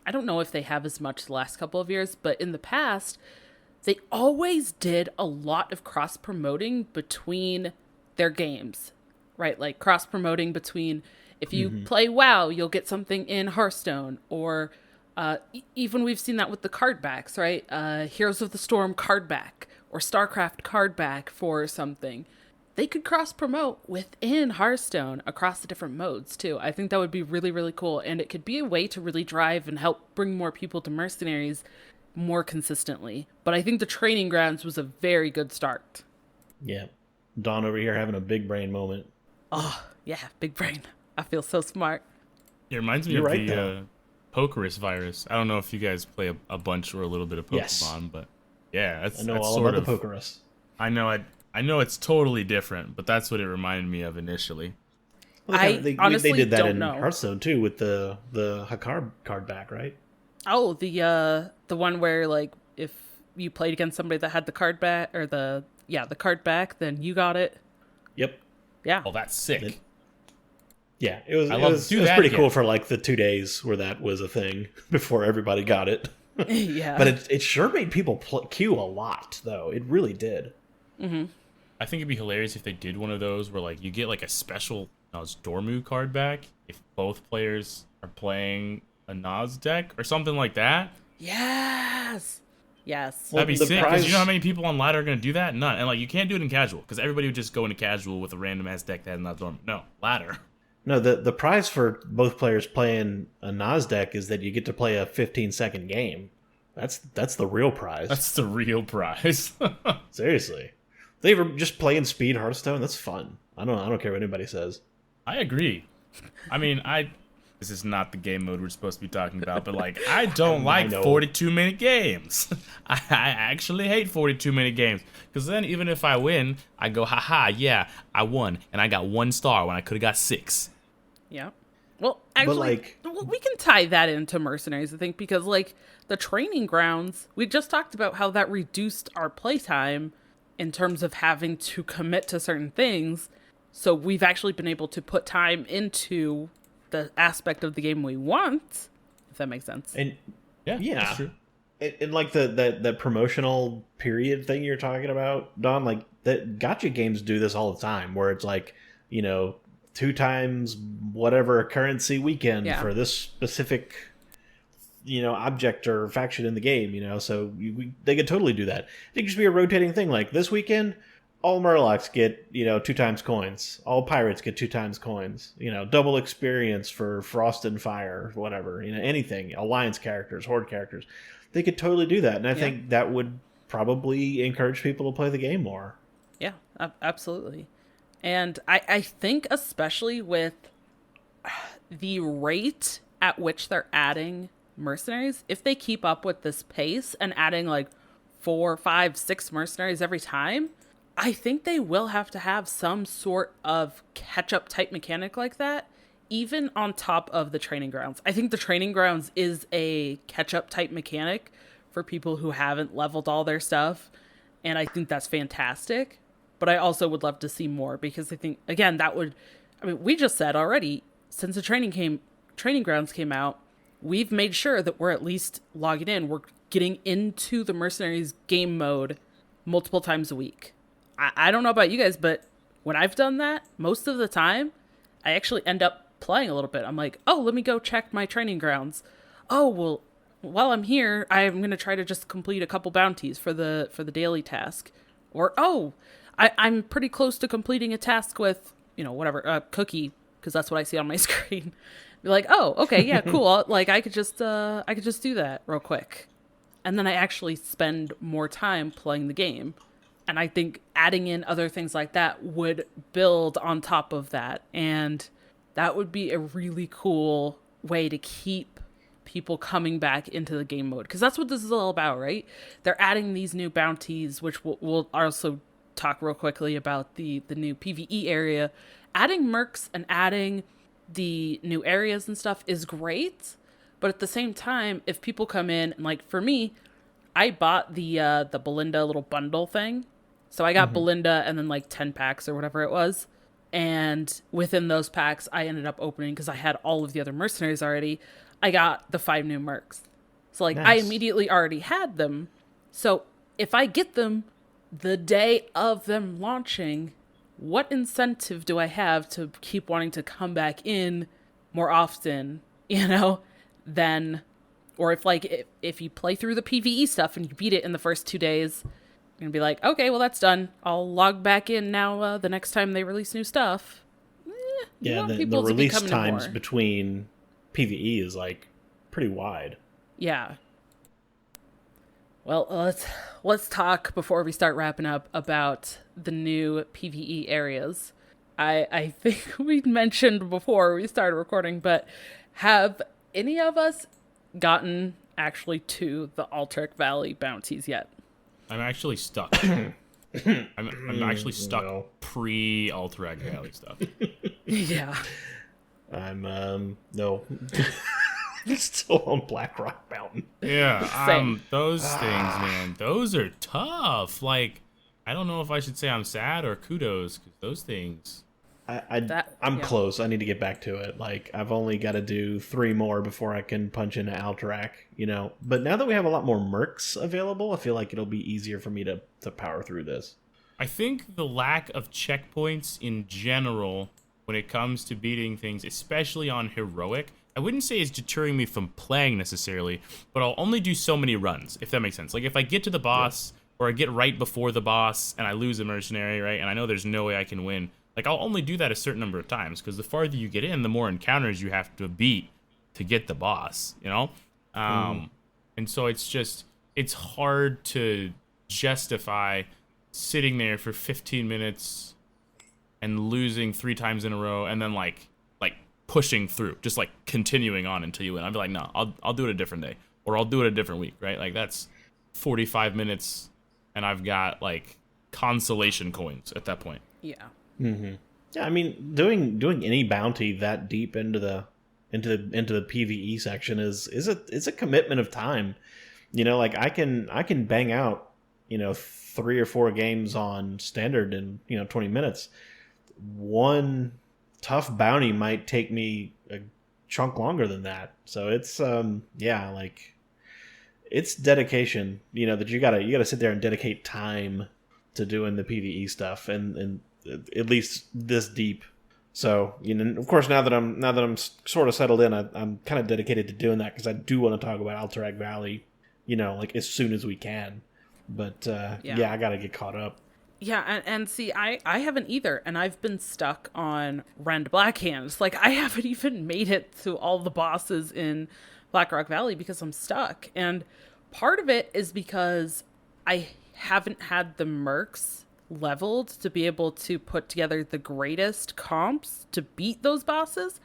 I don't know if they have as much the last couple of years, but in the past, they always did a lot of cross-promoting between their games, right? Like cross-promoting between, if you play WoW, you'll get something in Hearthstone, or even we've seen that with the card backs, right? Heroes of the Storm card back, or StarCraft card back for something. They could cross-promote within Hearthstone across the different modes, too. I think that would be really, really cool, and it could be a way to really drive and help bring more people to Mercenaries more consistently. But I think the training grounds was a very good start. Yeah. Dawn over here having a big brain moment. Oh, yeah, big brain. I feel so smart. It reminds me You're of right, the Pokerus virus. I don't know if you guys play a bunch or a little bit of Pokemon, Yes. But yeah, I know all about the Pokerus. I know it's totally different, but that's what it reminded me of initially. Well, I honestly they did that don't in know. Hearthstone too with the Hakar card back, right? Oh, the one where, like, if you played against somebody that had the card back, or the card back, then you got it. Yep. Yeah. Oh, that's sick. Yeah, it was pretty cool for like the 2 days where that was a thing before everybody got it. Yeah. But it sure made people queue a lot, though. It really did. Mm-hmm. I think it'd be hilarious if they did one of those where, like, you get like a special Dormu card back if both players are playing a Nas deck or something like that. Yes. Well, That'd be sick, because you know how many people on ladder are going to do that? None. And, like, you can't do it in casual, because everybody would just go into casual with a random-ass deck that has Nas Dormu. No, ladder. No, the prize for both players playing a Nas deck is that you get to play a 15-second game. That's the real prize. That's the real prize. Seriously. They were just playing speed Hearthstone. That's fun. I don't care what anybody says. I agree. I mean, this is not the game mode we're supposed to be talking about, but, like, I don't like 42-minute games. I actually hate 42-minute games, because then even if I win, I go, haha, yeah, I won, and I got 1 star when I could have got 6. Yeah. Well, actually, we can tie that into Mercenaries, I think, because, like, the training grounds, we just talked about how that reduced our playtime in terms of having to commit to certain things. So we've actually been able to put time into the aspect of the game we want, if that makes sense. And yeah, that's true. And like that promotional period thing you're talking about, Don, like that gacha games do this all the time, where it's like, 2 times whatever currency weekend for this specific object or faction in the game, so they could totally do that. It could just be a rotating thing, like this weekend, all Murlocs get, 2 times coins. All pirates get 2 times coins. Double experience for Frost and Fire, whatever. Anything. Alliance characters, Horde characters. They could totally do that, and I think that would probably encourage people to play the game more. Yeah, absolutely. And I think especially with the rate at which they're adding mercenaries, if they keep up with this pace and adding like 4, 5, 6 mercenaries every time, I think they will have to have some sort of catch-up type mechanic like that, even on top of the training grounds. I think the training grounds is a catch-up type mechanic for people who haven't leveled all their stuff, and I think that's fantastic. But I also would love to see more, because I think, again, we just said already, since the training grounds came out, we've made sure that we're at least logging in. We're getting into the Mercenaries game mode multiple times a week. I don't know about you guys, but when I've done that, most of the time, I actually end up playing a little bit. I'm like, oh, let me go check my training grounds. Oh, well, while I'm here, I'm going to try to just complete a couple bounties for the daily task. Or, oh, I'm pretty close to completing a task with, whatever, Cookie, because that's what I see on my screen. Be like, oh, okay, yeah, cool. I could just do that real quick. And then I actually spend more time playing the game. And I think adding in other things like that would build on top of that. And that would be a really cool way to keep people coming back into the game mode. Because that's what this is all about, right? They're adding these new bounties, which we'll also talk real quickly about the new PvE area. Adding mercs and adding the new areas and stuff is great. But at the same time, if people come in, and like for me, I bought the Belinda little bundle thing. So I got Belinda and then like 10 packs or whatever it was. And within those packs, I ended up opening, because I had all of the other mercenaries already, I got the 5 new mercs. So like nice. I immediately already had them. So if I get them the day of them launching, what incentive do I have to keep wanting to come back in more often, than, or if you play through the PvE stuff and you beat it in the first 2 days, you're going to be like, okay, well, that's done. I'll log back in now the next time they release new stuff. Yeah, the release times between PvE is, pretty wide. Yeah. Well, let's talk, before we start wrapping up, about the new PvE areas. I think we mentioned before we started recording, but have any of us gotten actually to the Alterac Valley bounties yet? I'm actually stuck. I'm actually stuck pre-Alterac Valley stuff. Yeah. I'm, no. Still on Black Rock Mountain. Yeah, those things, man, those are tough. I don't know if I should say I'm sad or kudos, because those things... I'm close. I need to get back to it. I've only got to do 3 more before I can punch into Alterac, But now that we have a lot more mercs available, I feel like it'll be easier for me to power through this. I think the lack of checkpoints in general, when it comes to beating things, especially on heroic, I wouldn't say is deterring me from playing necessarily, but I'll only do so many runs, if that makes sense. If I get to the boss, or I get right before the boss, and I lose a mercenary, right, and I know there's no way I can win, I'll only do that a certain number of times, because the farther you get in, the more encounters you have to beat to get the boss, And so it's hard to justify sitting there for 15 minutes and losing 3 times in a row, and then pushing through, just continuing on until you win. I'd be like, no, I'll do it a different day, or I'll do it a different week, right? That's 45 minutes, and I've got consolation coins at that point. Yeah. Mm-hmm. Yeah, I mean, doing any bounty that deep into the PvE section is a commitment of time. I can bang out 3 or 4 games on standard in 20 minutes. One tough bounty might take me a chunk longer than that. So it's it's dedication. That you gotta sit there and dedicate time to doing the PvE stuff, and at least this deep. So, of course, now that I'm sort of settled in, I'm kind of dedicated to doing that because I do want to talk about Alterac Valley, like as soon as we can. But yeah, I got to get caught up. Yeah, and see, I haven't either, and I've been stuck on Rend Blackhands. Like, I haven't even made it to all the bosses in Blackrock Valley because I'm stuck. And part of it is because I haven't had the mercs leveled to be able to put together the greatest comps to beat those bosses,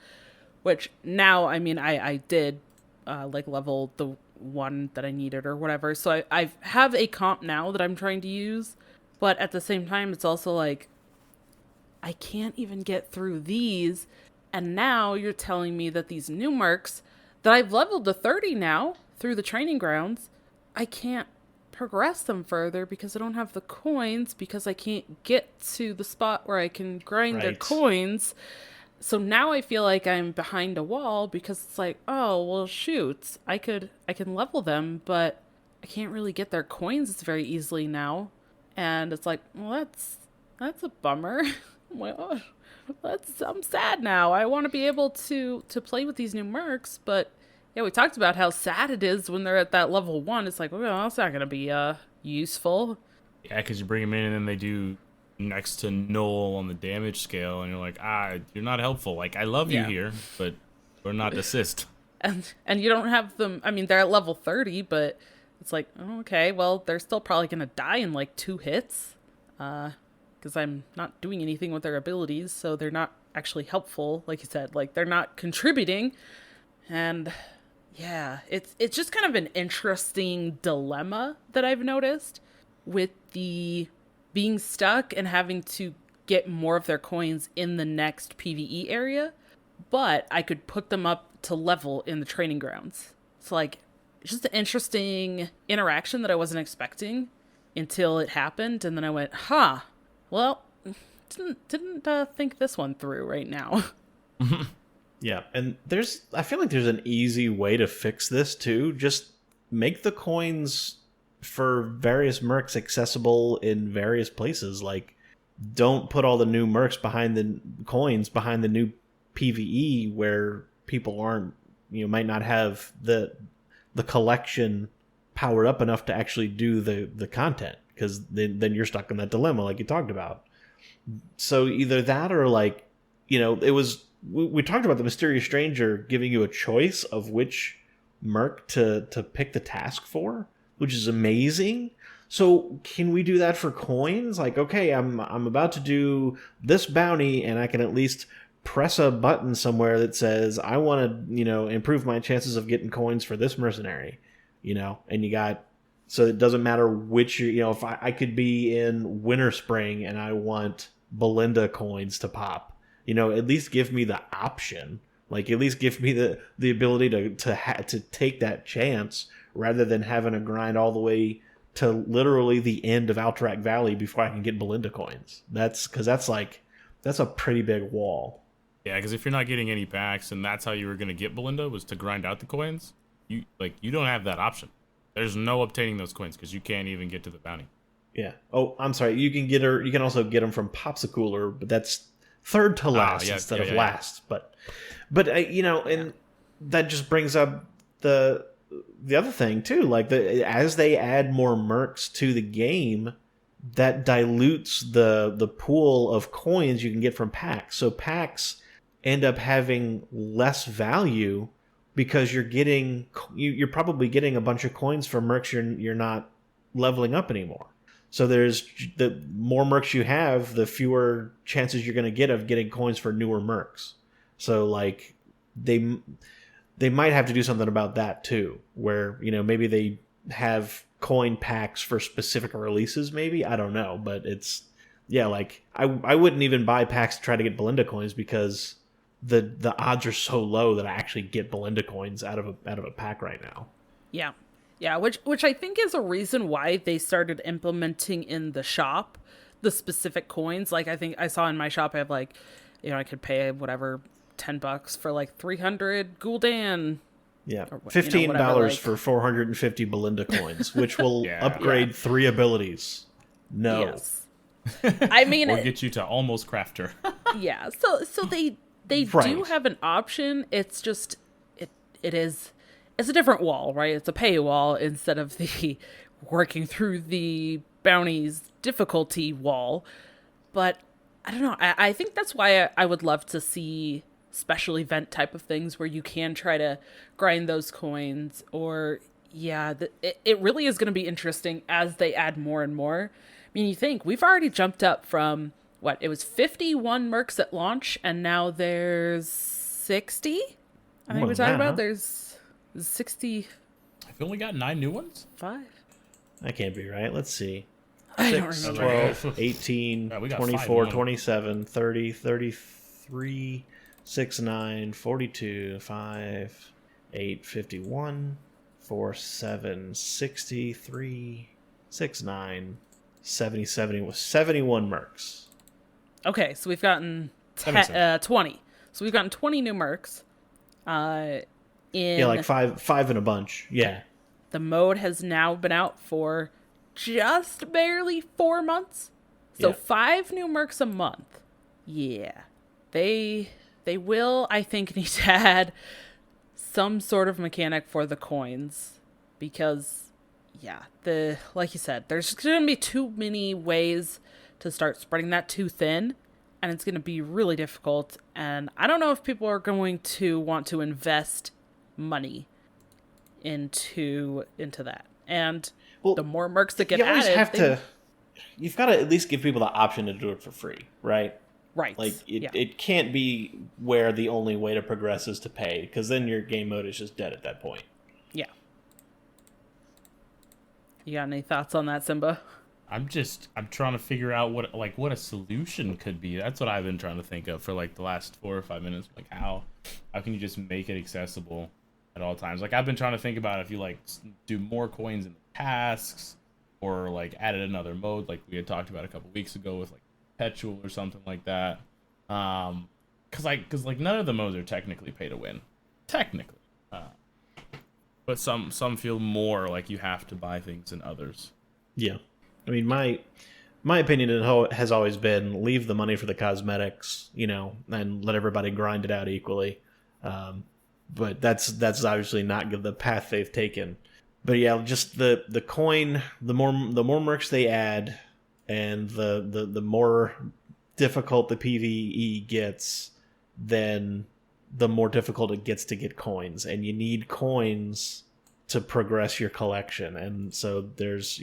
which now, I mean, I did, level the one that I needed or whatever. So I have a comp now that I'm trying to use. But at the same time, it's also like, I can't even get through these. And now you're telling me that these new mercs that I've leveled to 30 now through the training grounds, I can't progress them further because I don't have the coins, because I can't get to the spot where I can grind their coins. So now I feel like I'm behind a wall because it's like, oh, well, shoot, I can level them, but I can't really get their coins very easily now. And it's like, well, that's a bummer. Well, I'm sad now. I want to be able to play with these new mercs, but yeah, we talked about how sad it is when they're at that level 1. It's like, well, that's not going to be useful. Yeah, because you bring them in and then they do next to null on the damage scale, and you're like, you're not helpful. Like, I love you here, but we're not assist. And you don't have them. I mean, they're at level 30, but it's like, oh, okay, well, they're still probably going to die in like 2 hits. Because I'm not doing anything with their abilities, so they're not actually helpful, like you said. Like, they're not contributing. And yeah, it's just kind of an interesting dilemma that I've noticed with the being stuck and having to get more of their coins in the next PvE area. But I could put them up to level in the training grounds. It's like, it's just an interesting interaction that I wasn't expecting until it happened. And then I went, well, didn't think this one through right now. Yeah, and I feel like there's an easy way to fix this too. Just make the coins for various mercs accessible in various places. Like, don't put all the new mercs behind the coins behind the new PvE where people aren't, might not have the collection powered up enough to actually do the content, because then you're stuck in that dilemma like you talked about. So either that or like, it was, we talked about the mysterious stranger giving you a choice of which merc to pick the task for, which is amazing. So can we do that for coins? Like, okay, I'm about to do this bounty and I can at least press a button somewhere that says I want to, improve my chances of getting coins for this mercenary, and you got, so it doesn't matter which, if I could be in Winter Spring and I want Belinda coins to pop, at least give me the option. Like, at least give me the ability to take that chance rather than having to grind all the way to literally the end of Alterac Valley before I can get Belinda coins. That's a pretty big wall. Yeah, because if you're not getting any packs and that's how you were going to get Belinda, was to grind out the coins, you don't have that option. There's no obtaining those coins because you can't even get to the bounty. Yeah. Oh, I'm sorry. You can get her. You can also get them from Popsicooler, but that's third to last instead of last. But and that just brings up the other thing too. Like, as they add more mercs to the game, that dilutes the pool of coins you can get from packs. So packs end up having less value because you're probably getting a bunch of coins for mercs you're not leveling up anymore. So there's the more mercs you have, the fewer chances you're going to get of getting coins for newer mercs. So like they might have to do something about that too, where maybe they have coin packs for specific releases. Maybe, I don't know, but it's like I wouldn't even buy packs to try to get Belinda coins because the odds are so low that I actually get Belinda coins out of a pack right now. Yeah, which I think is a reason why they started implementing in the shop the specific coins. Like, I think I saw in my shop I have like, I could pay whatever $10 for like 300 Gul'dan. Yeah, $15 for 450 Belinda coins, which will upgrade 3 abilities. No. Yes. I mean, or get you to almost crafter. Yeah, so they do Right. have an option. It's just it's a different wall, right? It's a paywall instead of the working through the bounties difficulty wall. But I don't know. I think that's why I would love to see special event type of things where you can try to grind those coins. Or yeah, it really is going to be interesting as they add more and more. I mean, you think we've already jumped up from what, it was 51 mercs at launch, and now there's 60. I think More we're than talking that, about huh? there's 65. I've only got 9 new ones. That can't be right. Let's see. I don't 6, remember. 12, 18, Yeah, we got 5 24, now. 27, 30, 33, 6, 9, 42, 5, 8, 51, 4, 7, 63, 6, 9, 70, 71 mercs. Okay, so we've gotten That makes sense. 20. So we've gotten 20 new mercs. In Yeah, like five in a bunch. Yeah. the mode has now been out for just barely 4 months. So Yeah. 5 new mercs a month. Yeah. They will, I think, need to add some sort of mechanic for the coins, because yeah, like you said, there's going to be too many ways to start spreading that too thin, and it's going to be really difficult. And I don't know if people are going to want to invest money into that. And Well, the more mercs that get you always added, have to. You've got to at least give people the option to do it for free, right? right? Like yeah. it can't be where the only way to progress is to pay, because then your game mode is just dead at that point. Yeah. You got any thoughts on that, Siimba? I'm trying to figure out what a solution could be. That's what I've been trying to think of for like the last 4 or 5 minutes. Like how can you just make it accessible at all times? Like I've been trying to think about if you like do more coins in the tasks, or like added another mode like we had talked about a couple weeks ago with like perpetual or something like that. Cause none of the modes are technically pay to win, technically. But some feel more like you have to buy things than others. Yeah, I mean my opinion has always been leave the money for the cosmetics, and let everybody grind it out equally. But that's obviously not the path they've taken. But yeah, just the coin, the more mercs they add, and the more difficult the PvE gets, then the more difficult it gets to get coins, and you need coins to progress your collection. And so it's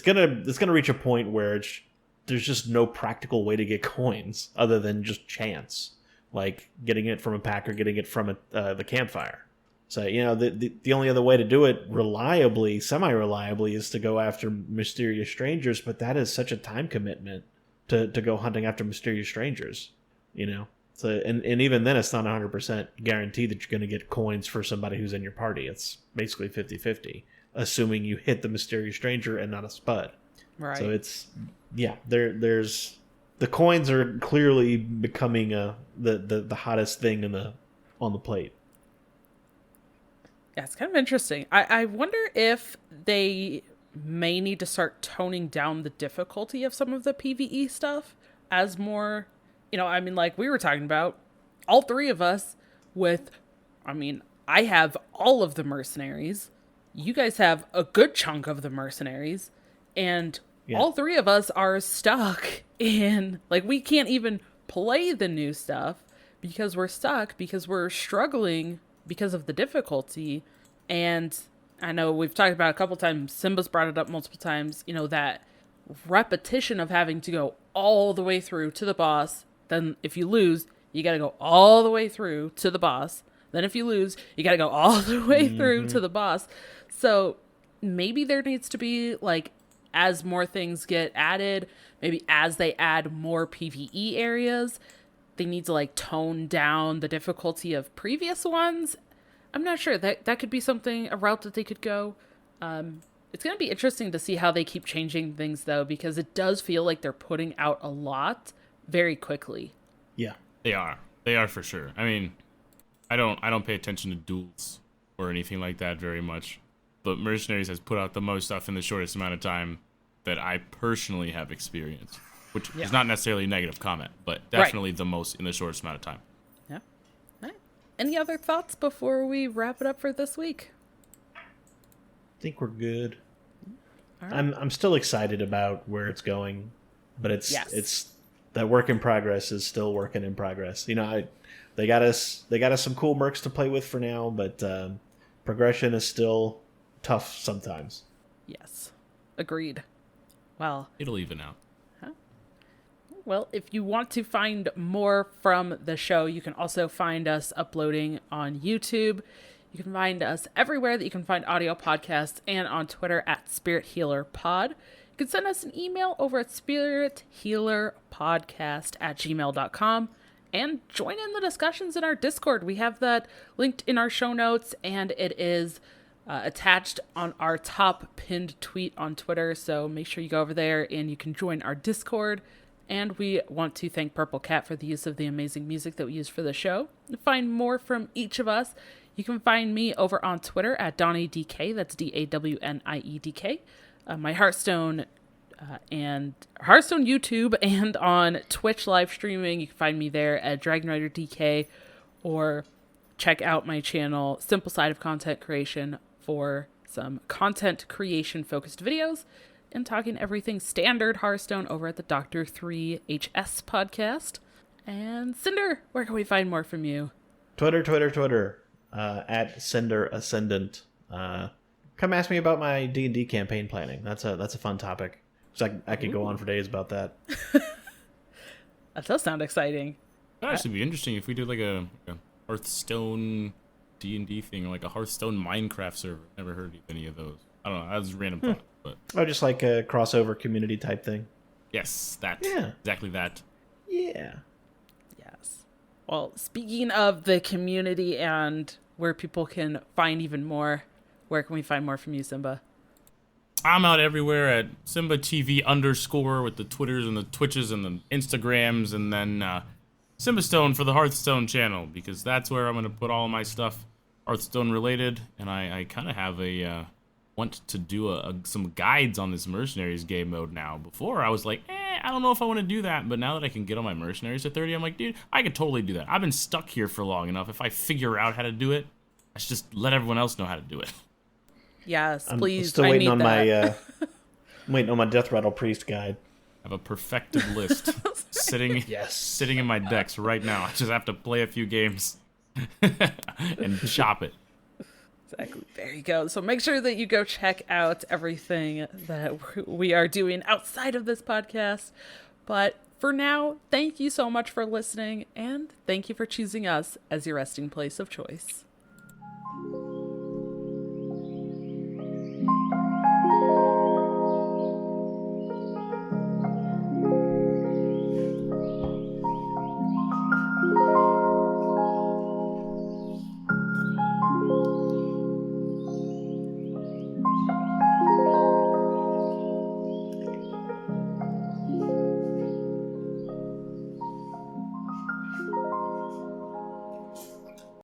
gonna reach a point where there's just no practical way to get coins other than just chance, like getting it from a pack or getting it from the campfire. So the only other way to do it reliably, semi-reliably, is to go after mysterious strangers, but that is such a time commitment to go hunting after mysterious strangers, So and even then, it's not 100% guaranteed that you're going to get coins for somebody who's in your party. It's basically 50-50, assuming you hit the mysterious stranger and not a spud. Right. So there's the coins are clearly becoming the hottest thing on the plate. Yeah, it's kind of interesting. I wonder if they may need to start toning down the difficulty of some of the PvE stuff as more, like we were talking about, all 3 of us I have all of the mercenaries. You guys have a good chunk of the mercenaries, and all 3 of us are stuck in, like, we can't even play the new stuff because we're stuck, because we're struggling because of the difficulty. And I know we've talked about it a couple times, Simba's brought it up multiple times, that repetition of having to go all the way through to the boss. Then if you lose, you gotta go all the way through to the boss. Then if you lose, you gotta go all the way through to the boss. So maybe there needs to be, like, as more things get added, maybe as they add more PvE areas, they need to, like, tone down the difficulty of previous ones. I'm not sure. That could be a route that they could go. It's going to be interesting to see how they keep changing things, though, because it does feel like they're putting out a lot very quickly. Yeah. They are for sure. I mean, I don't pay attention to duels or anything like that very much, but Mercenaries has put out the most stuff in the shortest amount of time that I personally have experienced. which Yeah. is not necessarily a negative comment, but definitely the most in the shortest amount of time. Yeah. All right. Any other thoughts before we wrap it up for this week? I think we're good. All right. I'm still excited about where it's going, but it's that work in progress is still working in progress. They got us some cool mercs to play with for now, but progression is still tough sometimes. Yes. Agreed. Well, It'll even out. Well, if you want to find more from the show, you can also find us uploading on YouTube. You can find us everywhere that you can find audio podcasts and on Twitter at Spirit Healer Pod. You can send us an email over at spirithealerpodcast@gmail.com and join in the discussions in our Discord. We have that linked in our show notes, and it is attached on our top pinned tweet on Twitter. So make sure you go over there and you can join our Discord. And we want to thank Purple Cat for the use of the amazing music that we use for the show. To find more from each of us, you can find me over on Twitter at DonnieDK. That's DAWNIEDK. My Hearthstone YouTube, and on Twitch live streaming. You can find me there at dragonrider DK, or check out my channel, Simple Side of Content Creation, for some content creation focused videos and talking everything standard Hearthstone over at the Dr. 3 HS podcast. And Cinder, where can we find more from you? Twitter, at Cinder Ascendant. Come ask me about my D&D campaign planning. That's a fun topic. So I could go on for days about that. That does sound exciting. That'd actually be interesting if we did like a Hearthstone D&D thing, or like a Hearthstone Minecraft server. Never heard of any of those. I don't know. That was a random thought, but Or just like a crossover community type thing. yes, that. Yeah. Exactly that. Yeah. Yes. Well, speaking of the community and where people can find even more, where can we find more from you, Siimba? I'm out everywhere at Siimba TV _ with the Twitters and the Twitches and the Instagrams, and then Siimba Stone for the Hearthstone channel, because that's where I'm going to put all my stuff Hearthstone related. And I kind of have want to do some guides on this Mercenaries game mode now. Before I was like, I don't know if I want to do that, but now that I can get all my Mercenaries to 30, I'm like, dude, I could totally do that. I've been stuck here for long enough. If I figure out how to do it, I should just let everyone else know how to do it. Yes, I'm please. still waiting on that. I'm waiting on my Death Rattle Priest guide. I have a perfected list sitting in my decks right now. I just have to play a few games and chop it. Exactly. There you go. So make sure that you go check out everything that we are doing outside of this podcast. But for now, thank you so much for listening, and thank you for choosing us as your resting place of choice.